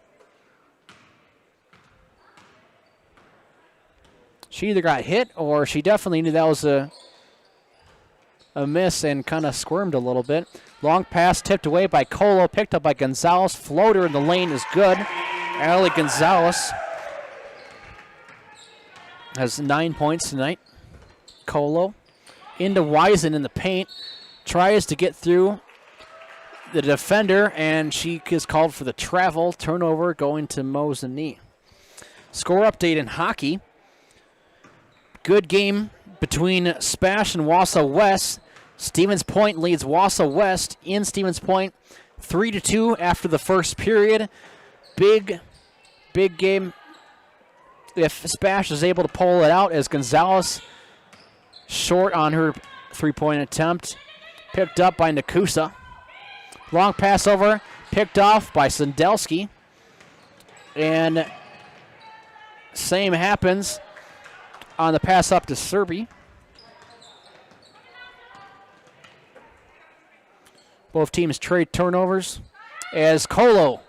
She either got hit or she definitely knew that was a a miss and kind of squirmed a little bit. Long pass tipped away by Colo, picked up by Gonzalez. Floater in the lane is good. Allie Gonzalez has 9 points tonight. Colo into Wisen in the paint. Tries to get through the defender, and she is called for the travel. Turnover going to Mosinee. Score update in hockey. Good game between Spash and Wausau West. Stevens Point leads Wausau West in Stevens Point 3-2 after the first period. Big game if Spash is able to pull it out, as Gonzalez short on her three-point attempt. Picked up by Nekoosa. Long pass over, picked off by Sendelski. And same happens on the pass up to Serby. Both teams trade turnovers as Colo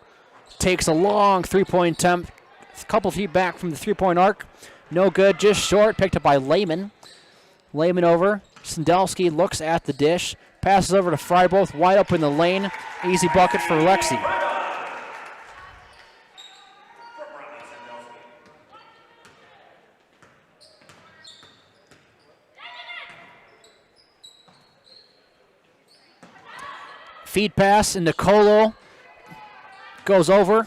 takes a long three-point attempt, a couple feet back from the three-point arc. No good, just short, picked up by Lehman. Lehman over. Sendelski looks at the dish, passes over to Fry, both wide open in the lane. Easy bucket for Lexi. Feed pass into Colo. Goes over.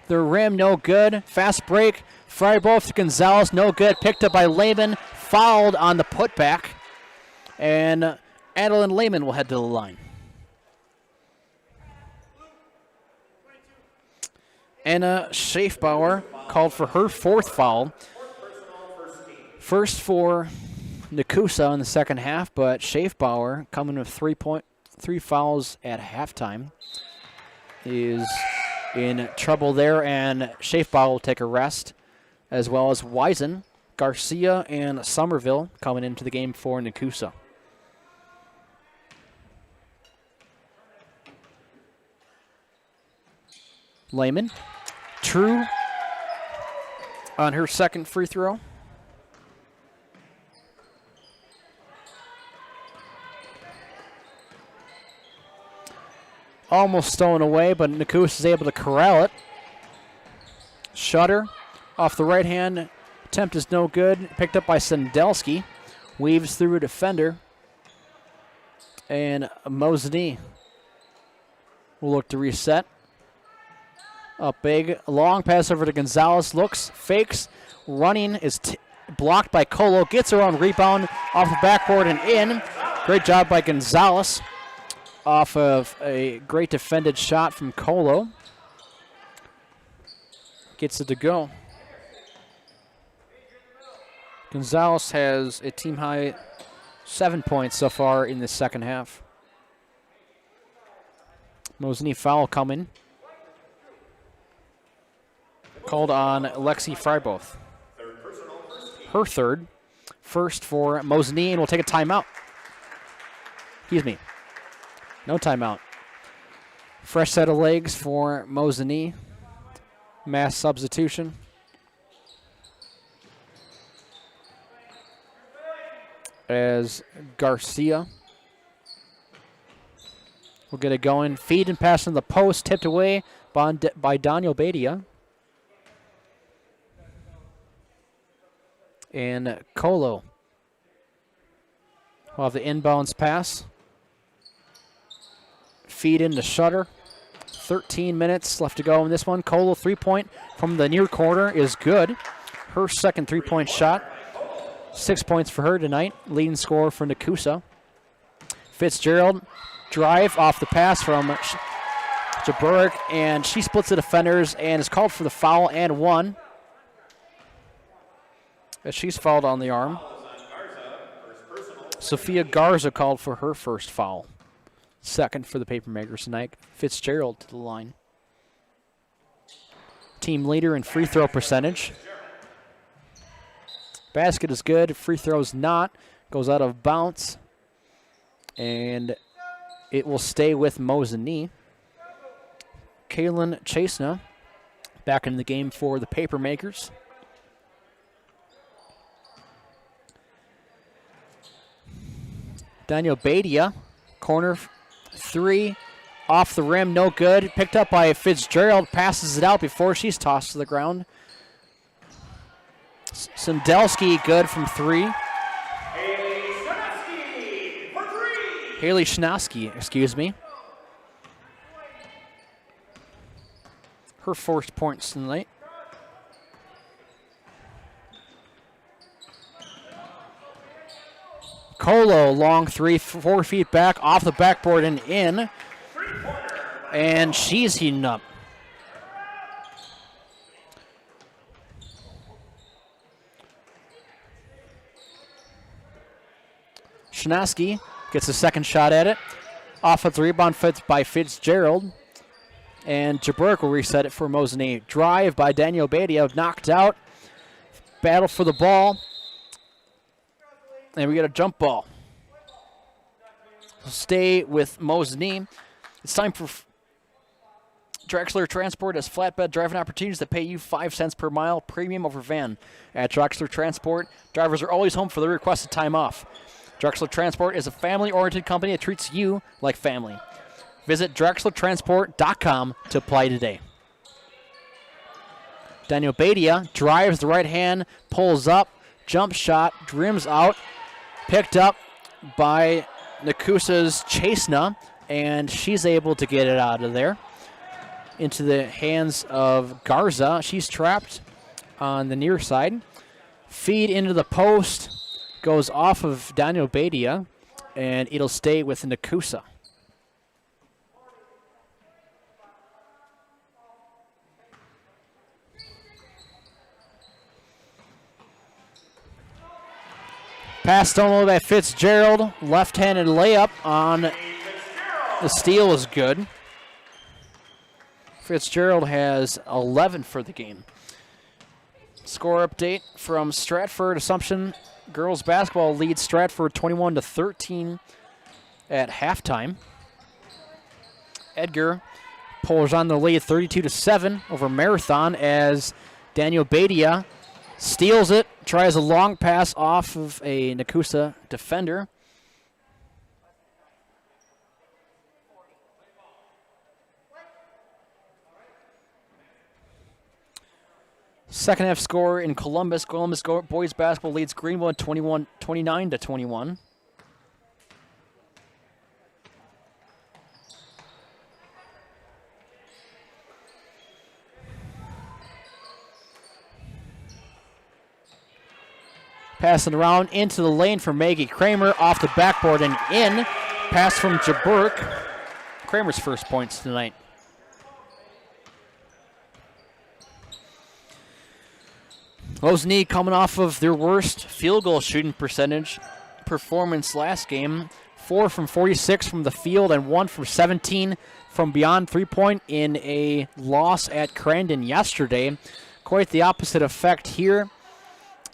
The rim, no good. Fast break. Fry both to Gonzalez, no good. Picked up by Lehman. Fouled on the putback. And Adeline Lehman will head to the line. Anna Schaefbauer called for her fourth foul. First for Nekoosa in the second half, but Schaefbauer coming with 3 fouls at halftime is in trouble there, and Schaefbauer will take a rest, as well as Wisen, Garcia, and Somerville coming into the game for Nekoosa. Lehman, true on her second free throw. Almost stolen away, but Nekoosa is able to corral it. Shutter off the right hand. Attempt is no good. Picked up by Sendelski. Weaves through a defender. And Mosinee will look to reset. Up big. Long pass over to Gonzalez. Looks, fakes. Running is blocked by Colo. Gets her own rebound off the backboard and in. Great job by Gonzalez. Off of a great defended shot from Colo. Gets it to go. Gonzalez has a team-high 7 points so far in the second half. Mosinee foul coming. Called on Lexi Fryboth. Her third. First for Mosinee, and we'll take a timeout. Excuse me. No timeout. Fresh set of legs for Mosinee. Mass substitution. As Garcia will get it going. Feed and pass in the post. Tipped away by Daniel Badia. And Colo will have the inbounds pass. Feed into Shutter. 13 minutes left to go in this one. Colo 3-point from the near corner is good. Her second 3-point shot. 6 points for her tonight. Leading scorer for Nekoosa. Fitzgerald drive off the pass from Jaburek, and she splits the defenders and is called for the foul and one. As she's fouled on the arm. Sophia Garza called for her first foul. Second for the Papermakers tonight. Fitzgerald to the line. Team leader in free throw percentage. Basket is good. Free throw's not. Goes out of bounds. And it will stay with Mosinee. Kaylin Chasena back in the game for the Papermakers. Daniel Badia, corner three, off the rim, no good. Picked up by Fitzgerald, passes it out before she's tossed to the ground. Sendelski, good from three. Haley Schnasky, excuse me. Her first points tonight. Colo, long three, 4 feet back, off the backboard and in. And she's heating up. Schnasky gets a second shot at it. Offensive rebound by Fitzgerald. And Jaburk will reset it for Mosinee. Drive by Daniel Badia, knocked out. Battle for the ball. And we get a jump ball. Stay with Mosinee. It's time for Drexler Transport as flatbed driving opportunities that pay you 5 cents per mile, premium over van. At Drexler Transport, drivers are always home for the requested time off. Drexler Transport is a family-oriented company that treats you like family. Visit DrexlerTransport.com to apply today. Daniel Badia drives the right hand, pulls up, jump shot, rims out, picked up by Nekoosa's Chasena, and she's able to get it out of there into the hands of Garza. She's trapped on the near side. Feed into the post, goes off of Daniel Badia, and it'll stay with Nekoosa. Pass stolen by Fitzgerald. Left-handed layup on the steal is good. Fitzgerald has 11 for the game. Score update from Stratford Assumption. Girls basketball leads Stratford 21-13 at halftime. Edgar pulls on the lead 32-7 over Marathon as Daniel Badia steals it, tries a long pass off of a Nekoosa defender. Second half score in Columbus. Columbus boys basketball leads Greenwood 29-21. Passing around into the lane for Maggie Kramer, off the backboard and in. Pass from Jaburk. Kramer's first points tonight. Mosinee coming off of their worst field goal shooting percentage performance last game. 4 from 46 from the field and 1 from 17 from beyond three-point in a loss at Crandon yesterday. Quite the opposite effect here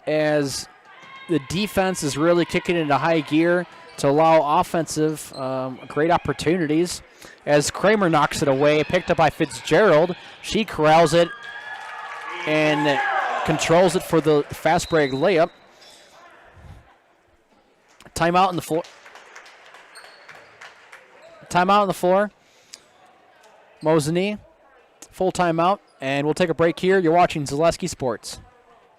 as the defense is really kicking into high gear to allow offensive great opportunities. As Kramer knocks it away, picked up by Fitzgerald. She corrals it and controls it for the fast break layup. Timeout on the floor. Timeout on the floor. Mosinee, full timeout, and we'll take a break here. You're watching Zaleski Sports.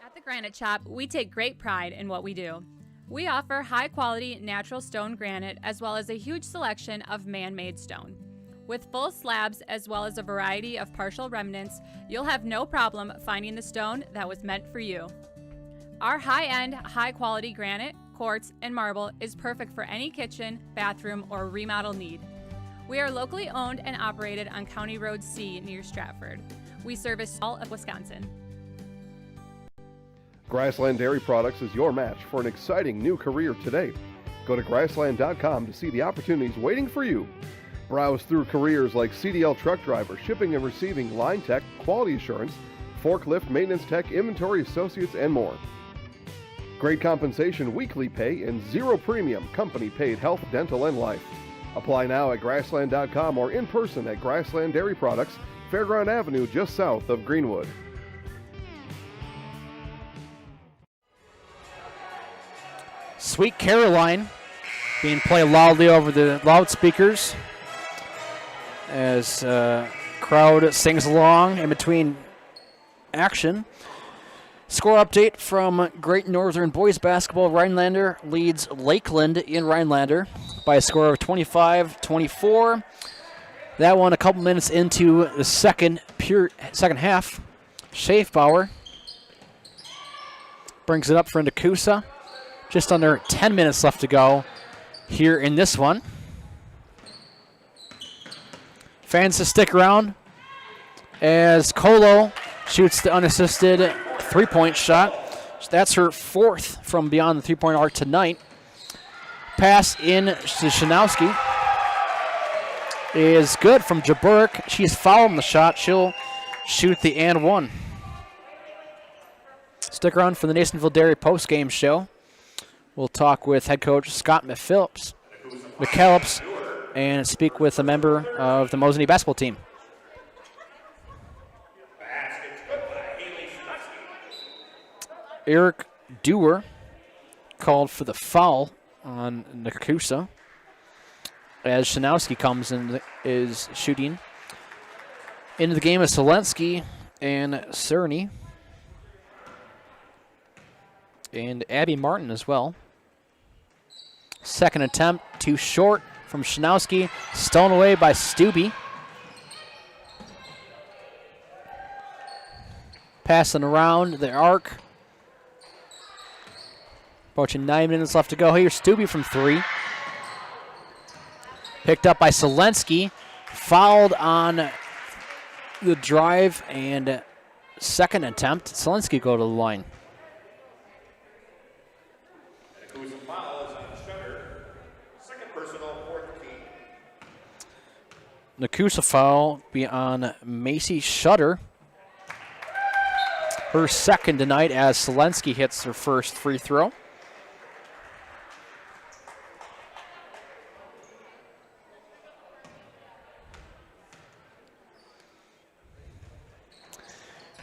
At the Granite Shop, we take great pride in what we do. We offer high-quality natural stone granite as well as a huge selection of man-made stone. With full slabs as well as a variety of partial remnants, you'll have no problem finding the stone that was meant for you. Our high-end, high-quality granite, quartz, and marble is perfect for any kitchen, bathroom, or remodel need. We are locally owned and operated on County Road C near Stratford. We service all of Wisconsin. Grassland Dairy Products is your match for an exciting new career today. Go to grassland.com to see the opportunities waiting for you. Browse through careers like CDL truck driver, shipping and receiving, line tech, quality assurance, forklift, maintenance tech, inventory associates, and more. Great compensation, weekly pay, and zero premium company-paid health, dental, and life. Apply now at grassland.com or in person at Grassland Dairy Products, Fairground Avenue, just south of Greenwood. Sweet Caroline being played loudly over the loudspeakers as crowd sings along in between action. Score update from Great Northern Boys Basketball. Rhinelander leads Lakeland in Rhinelander by a score of 25-24. That one a couple minutes into the second half. Schaefbauer brings it up for Nekoosa. Just under 10 minutes left to go here in this one. Fans to stick around as Colo shoots the unassisted three-point shot. That's her fourth from beyond the three-point arc tonight. Pass in to Shanowski is good from Jaburk. She's fouling the shot. She'll shoot the and one. Stick around for the Nasonville Dairy post-game show. We'll talk with head coach Scott McKellips and speak with a member of the Mosinee basketball team. Eric Dewar called for the foul on Nekoosa as Shanowski comes in, is shooting. Into the game is Selensky and Cerny. And Abby Martin as well. Second attempt, too short from Shanowski. Stolen away by Stubbe. Passing around the arc. Approaching 9 minutes left to go. Here's Stubbe from three. Picked up by Selensky. Fouled on the drive and second attempt. Selensky go to the line. Nekoosa foul be on Macy Shutter. Her second tonight as Selensky hits her first free throw.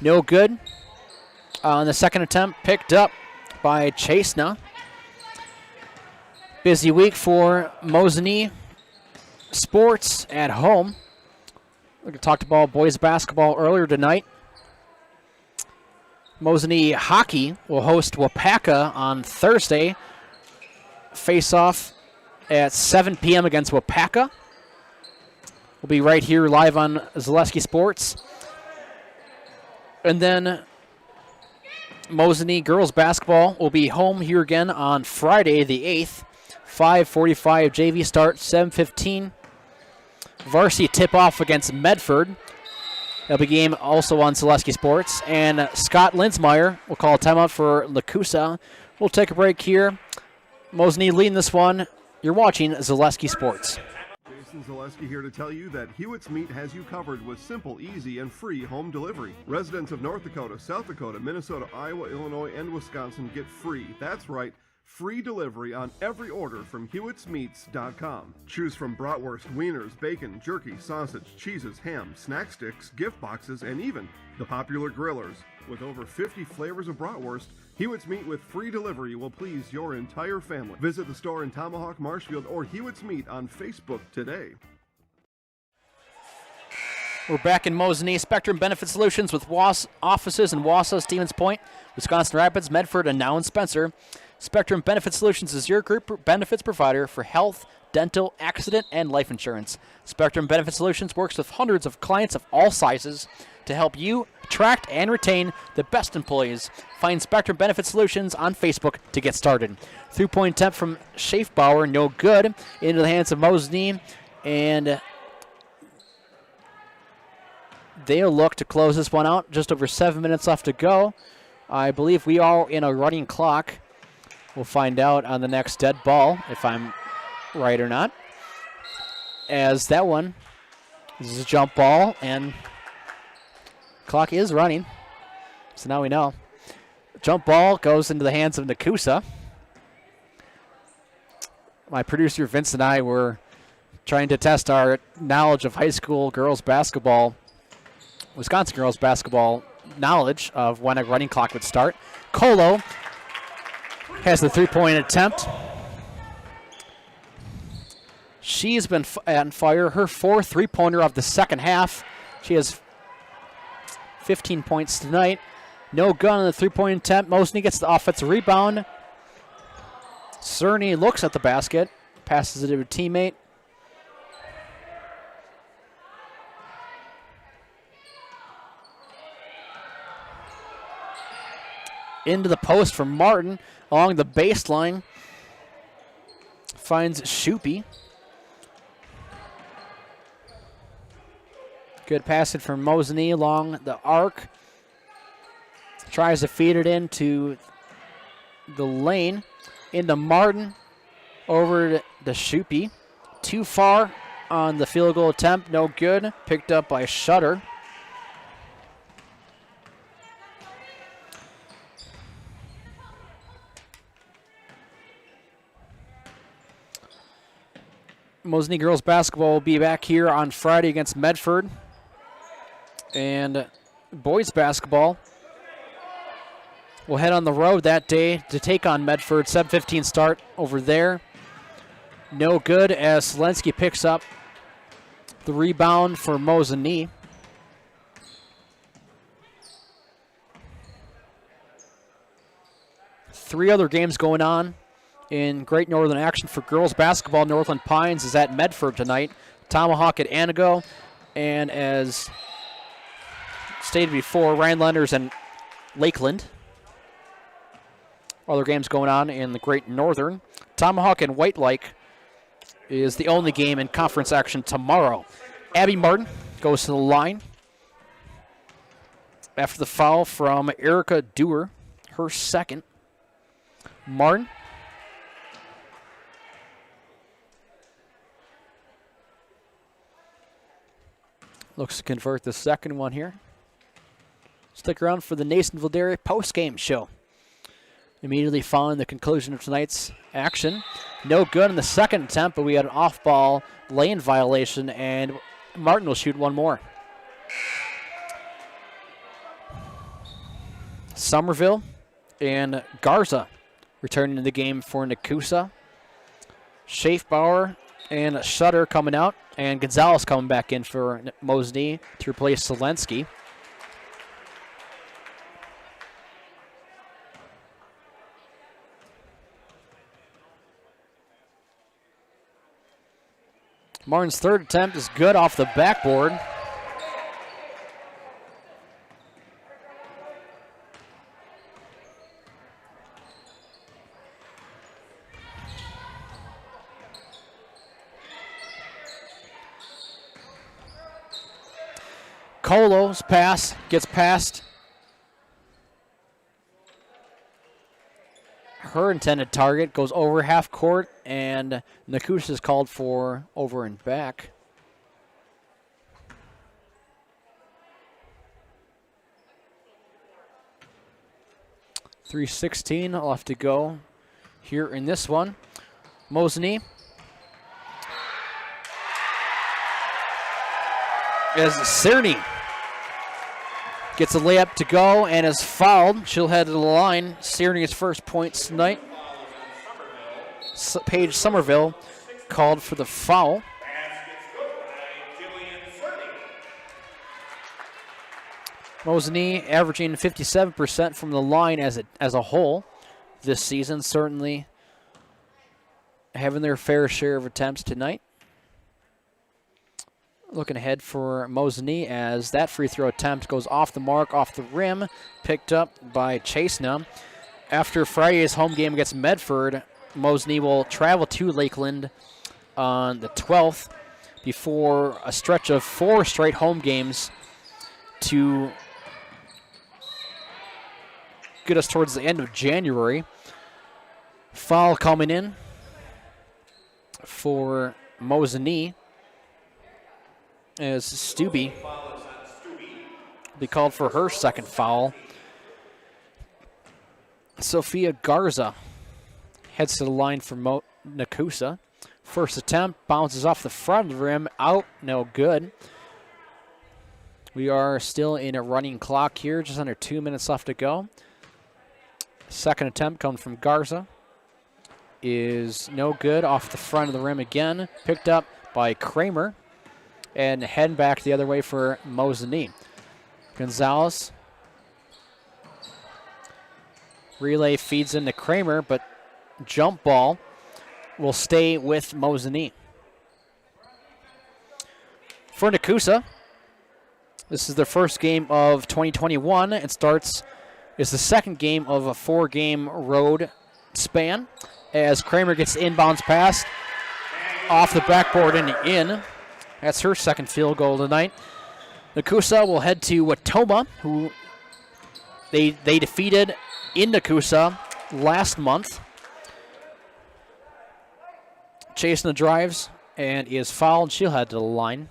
No good. On the second attempt, picked up by Chasena. Busy week for Mosinee sports at home. We talked about boys basketball earlier tonight. Mosinee hockey will host Wapaka on Thursday. Face-off at 7 p.m. against Wapaka. We'll be right here live on Zaleski Sports. And then Mosinee girls basketball will be home here again on Friday the 8th. 5:45 JV start, 7:15. Varsity tip-off against Medford. That'll be game also on Zaleski Sports. And Scott Linsmeyer will call a timeout for Nekoosa. We'll take a break here. Mosinee leading this one. You're watching Zaleski Sports. Jason Zaleski here to tell you that Hewitt's Meat has you covered with simple, easy, and free home delivery. Residents of North Dakota, South Dakota, Minnesota, Iowa, Illinois, and Wisconsin get free. That's right. Free delivery on every order from Hewitt'sMeats.com. Choose from bratwurst, wieners, bacon, jerky, sausage, cheeses, ham, snack sticks, gift boxes, and even the popular grillers. With over 50 flavors of bratwurst, Hewitt's Meat with free delivery will please your entire family. Visit the store in Tomahawk, Marshfield, or Hewitt's Meat on Facebook today. We're back in Mosinee. Spectrum Benefit Solutions with offices in Wausau, Stevens Point, Wisconsin Rapids, Medford, and now in Spencer. Spectrum Benefit Solutions is your group benefits provider for health, dental, accident, and life insurance. Spectrum Benefit Solutions works with hundreds of clients of all sizes to help you attract and retain the best employees. Find Spectrum Benefit Solutions on Facebook to get started. 3-point attempt from Schaefbauer, no good. Into the hands of Mosinee, and they'll look to close this one out. Just over 7 minutes left to go. I believe we are in a running clock. We'll find out on the next dead ball if I'm right or not. As that one is a jump ball, and clock is running. So now we know. Jump ball goes into the hands of Nekoosa. My producer Vince and I were trying to test our knowledge of high school girls basketball, Wisconsin girls basketball knowledge of when a running clock would start. Colo has the 3-point attempt. She's been on fire. Her 4th three-pointer of the second half. She has 15 points tonight. No good on the three-point attempt. Mosinee gets the offensive rebound. Cerny looks at the basket, passes it to a teammate. Into the post for Martin along the baseline. Finds Shupi. Good passing from Mosinee along the arc. Tries to feed it into the lane. Into Martin. Over to Shupi. Too far on the field goal attempt. No good. Picked up by Shutter. Mosinee girls basketball will be back here on Friday against Medford. And boys basketball will head on the road that day to take on Medford. 7:15 start over there. No good as Selensky picks up the rebound for Mosinee. Three other games going on in Great Northern action for girls basketball. Northland Pines is at Medford tonight. Tomahawk at Anago. And as stated before, Rhinelanders and Lakeland. Other games going on in the Great Northern. Tomahawk and White Lake is the only game in conference action tomorrow. Abby Martin goes to the line after the foul from Erica Dewar, her second. Martin. Looks to convert the second one here. Stick around for the Nasonville Dairy post-game show. Immediately following the conclusion of tonight's action. No good in the second attempt, but we had an off-ball lane violation, and Martin will shoot one more. Somerville and Garza returning to the game for Nekoosa. Schaefbauer and Shutter coming out, and Gonzalez coming back in for Mosinee to replace Selensky. Martin's third attempt is good off the backboard. Colo's pass gets past her intended target, goes over half court, and Nekoosa is called for over and back. .316 left to go here in this one. Mosinee as Cerny gets a layup to go and is fouled. She'll head to the line. Cerny's first points tonight. Paige Somerville called for the foul. Mosinee averaging 57% from the line as a whole this season. Certainly having their fair share of attempts tonight. Looking ahead for Mosinee as that free throw attempt goes off the mark, off the rim, picked up by Chasena. After Friday's home game against Medford, Mosinee will travel to Lakeland on the 12th before a stretch of 4 straight home games to get us towards the end of January. Foul coming in for Mosinee as Stubbe be called for her second foul. Sophia Garza heads to the line for Nekoosa. First attempt bounces off the front of the rim, out, no good. We are still in a running clock here, just under 2 minutes left to go. Second attempt coming from Garza. is no good, off the front of the rim again. Picked up by Kramer. And heading back the other way for Mosinee. Gonzalez. Relay feeds into Kramer, but jump ball will stay with Mosinee. For Nekoosa, this is their first game of 2021. It's the second game of a 4-game road span as Kramer gets the inbounds pass off the backboard and in. That's her second field goal tonight. Nekoosa will head to Watoma, who they defeated in Nekoosa last month. Chasing the drives and is fouled. She'll head to the line.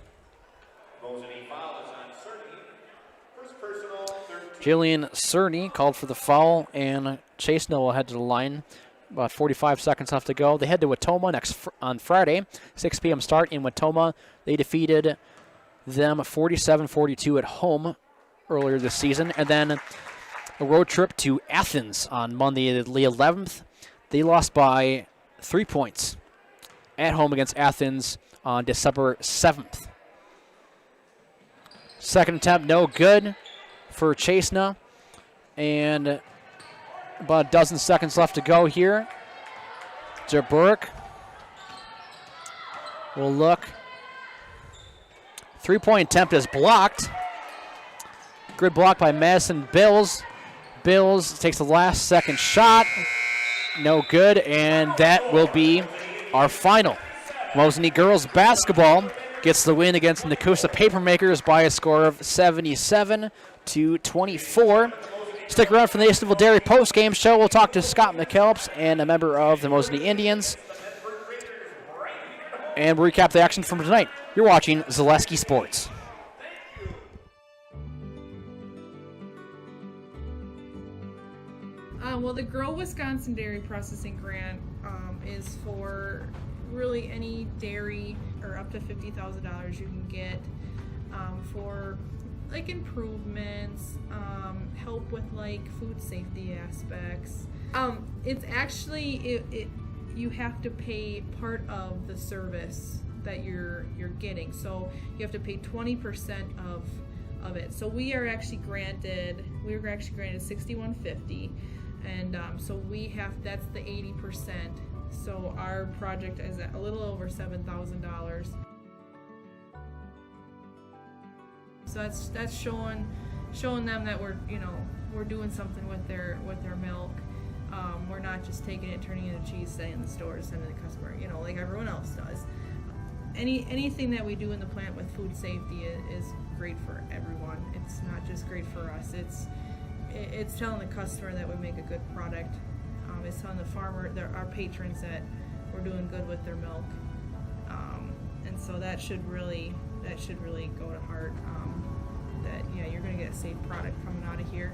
Mosinee foul is on Cerny. First personal, 13. Jillian Cerny called for the foul, and Chasena will head to the line. About 45 seconds left to go. They head to Watoma on Friday, 6 p.m. start in Watoma. They defeated them 47-42 at home earlier this season. And then a road trip to Athens on Monday, the 11th. They lost by 3 points at home against Athens on December 7th. Second attempt, no good for Chasena. And about a dozen seconds left to go here. Jaburk will look. 3-point attempt is blocked. Good block by Madison Bills. Bills takes the last second shot. No good, and that will be our final. Mosinee girls basketball gets the win against Nekoosa Papermakers by a score of 77-24. Stick around for the Nasonville Dairy post-game show. We'll talk to Scott McKellips and a member of the Mosinee Indians. And we'll recap the action from tonight. You're watching Zaleski Sports. Well, the Grow Wisconsin Dairy Processing Grant is for really any dairy or up to $50,000 you can get for like improvements, help with like food safety aspects. It's actually you have to pay part of the service that you're getting. So you have to pay 20% of it. So we were actually granted $6150, and so that's the 80%. So our project is at a little over $7,000. So that's showing them that we're doing something with their milk. We're not just taking it, turning it into cheese, sending it in the store, sending it to the customer, like everyone else does. Anything that we do in the plant with food safety is great for everyone. It's not just great for us. It's telling the customer that we make a good product. It's telling the farmer, our patrons, that we're doing good with their milk. And so that should really go to heart. That you're going to get a safe product coming out of here.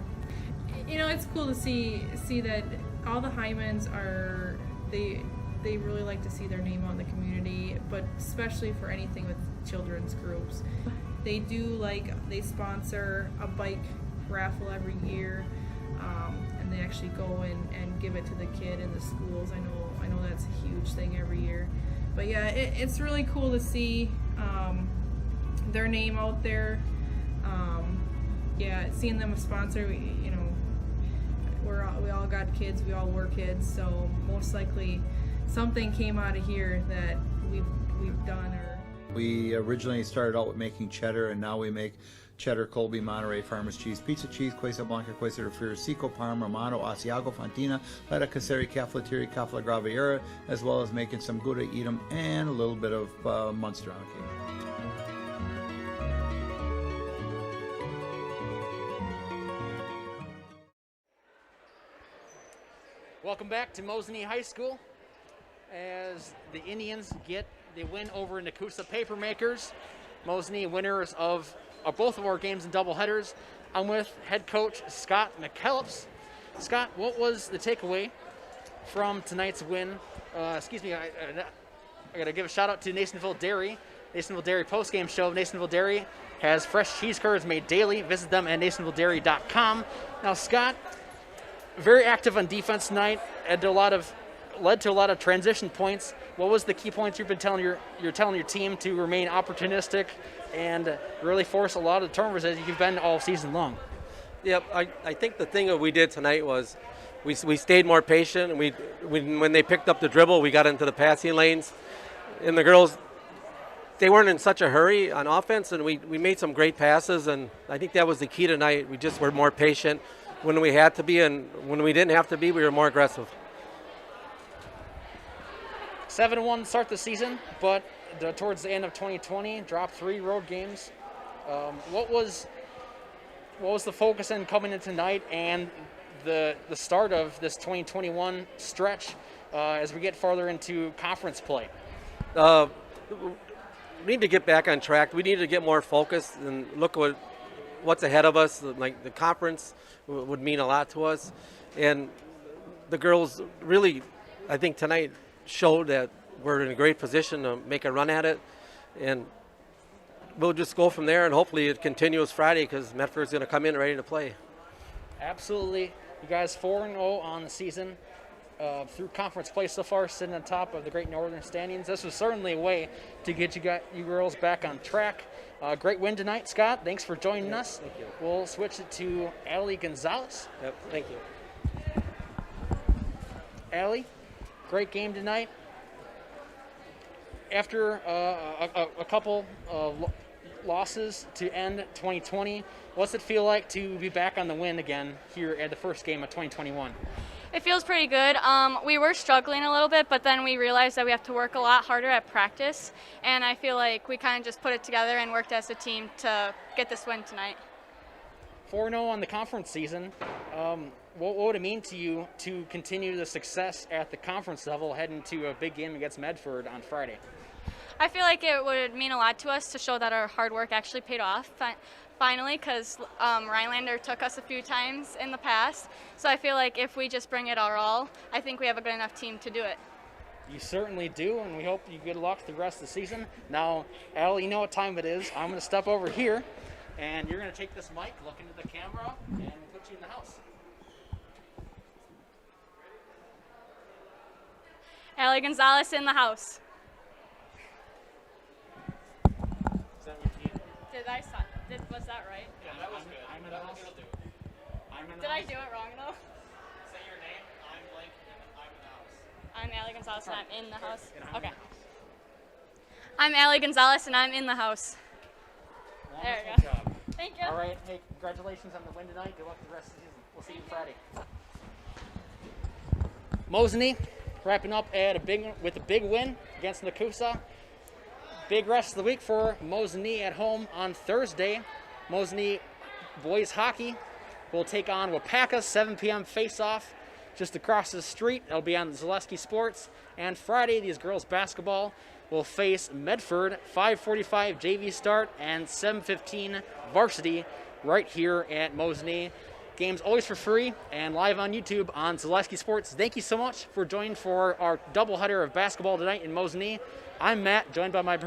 It's cool to see that all the Hymans are they really like to see their name out in the community, but especially for anything with children's groups. They sponsor a bike raffle every year, and they actually go and give it to the kid in the schools. I know that's a huge thing every year. But yeah, it's really cool to see their name out there. Seeing them a sponsor, we all got kids, we all were kids, so most likely something came out of here that we've done. We originally started out with making cheddar, and now we make cheddar, Colby, Monterey, Farmers cheese, pizza cheese, Quesa Blanca, Quesa de Friar, Seco, Parma, Romano, Asiago, Fontina, Letta, Caseri, Caflateri, Cafla Graviera, as well as making some Gouda Edam and a little bit of Munster on occasion. Welcome back to Mosinee High School as the Indians get the win over Nekoosa Papermakers. Mosinee winners of both of our games in doubleheaders. I'm with head coach Scott McKellips. Scott, what was the takeaway from tonight's win? I got to give a shout out to Nasonville Dairy. Nasonville Dairy postgame show. Nasonville Dairy has fresh cheese curds made daily. Visit them at nasonvilledairy.com. Now, Scott, very active on defense tonight, and a lot of led to a lot of transition points. What was the key points you've been telling your team to remain opportunistic and really force a lot of turnovers as you've been all season long? Yep, I think the thing that we did tonight was we stayed more patient, and when they picked up the dribble, we got into the passing lanes, and the girls, they weren't in such a hurry on offense, and we made some great passes, and I think that was the key tonight. We just were more patient when we had to be, and when we didn't have to be, we were more aggressive. 7-1 to start the season, but towards the end of 2020, dropped 3 road games. What was the focus in coming in tonight and the start of this 2021 stretch as we get farther into conference play? We need to get back on track. We need to get more focused and look what's ahead of us. Like the conference would mean a lot to us, and the girls really, I think tonight showed that we're in a great position to make a run at it, and we'll just go from there, and hopefully it continues Friday because Medford's going to come in ready to play. Absolutely. You guys 4-0 on the season. Through conference play so far, sitting on top of the Great Northern standings. This was certainly a way to get you girls back on track. Great win tonight, Scott. Thanks for joining us. Thank you. We'll switch it to Allie Gonzalez. Yep, thank you. Allie, great game tonight. After a couple losses to end 2020, what's it feel like to be back on the win again here at the first game of 2021? It feels pretty good. We were struggling a little bit, but then we realized that we have to work a lot harder at practice, and I feel like we kind of just put it together and worked as a team to get this win tonight. 4-0 on the conference season. What would it mean to you to continue the success at the conference level heading to a big game against Medford on Friday? I feel like it would mean a lot to us to show that our hard work actually paid off finally, because Rhinelander took us a few times in the past. So I feel like if we just bring it our all, I think we have a good enough team to do it. You certainly do, and we hope you good luck the rest of the season. Now, Al, you know what time it is. I'm going to step over here, and you're going to take this mic, look into the camera, and we'll put you in the house. Allie Gonzalez in the house. Is that your team? Was that right? Yeah, that was good. I'm in the house. Did I do it wrong though? Say your name. I'm blank, and I'm in the house. I'm Allie Gonzalez and I'm in the house. Okay. I'm Allie Gonzalez and I'm in the house. There we go. Job. Thank you. All right. Hey, congratulations on the win tonight. Good luck the rest of the season. We'll see you Friday. Mosinee wrapping up with a big win against Nekoosa. Big rest of the week for Mosinee at home on Thursday. Mosinee boys hockey will take on Wapaka, 7 p.m. face-off just across the street. It'll be on Zaleski Sports. And Friday, these girls basketball will face Medford, 5:45 JV start and 7:15 varsity right here at Mosinee. Games always for free and live on YouTube on Zaleski Sports. Thank you so much for joining for our doubleheader of basketball tonight in Mosinee. I'm Matt, joined by my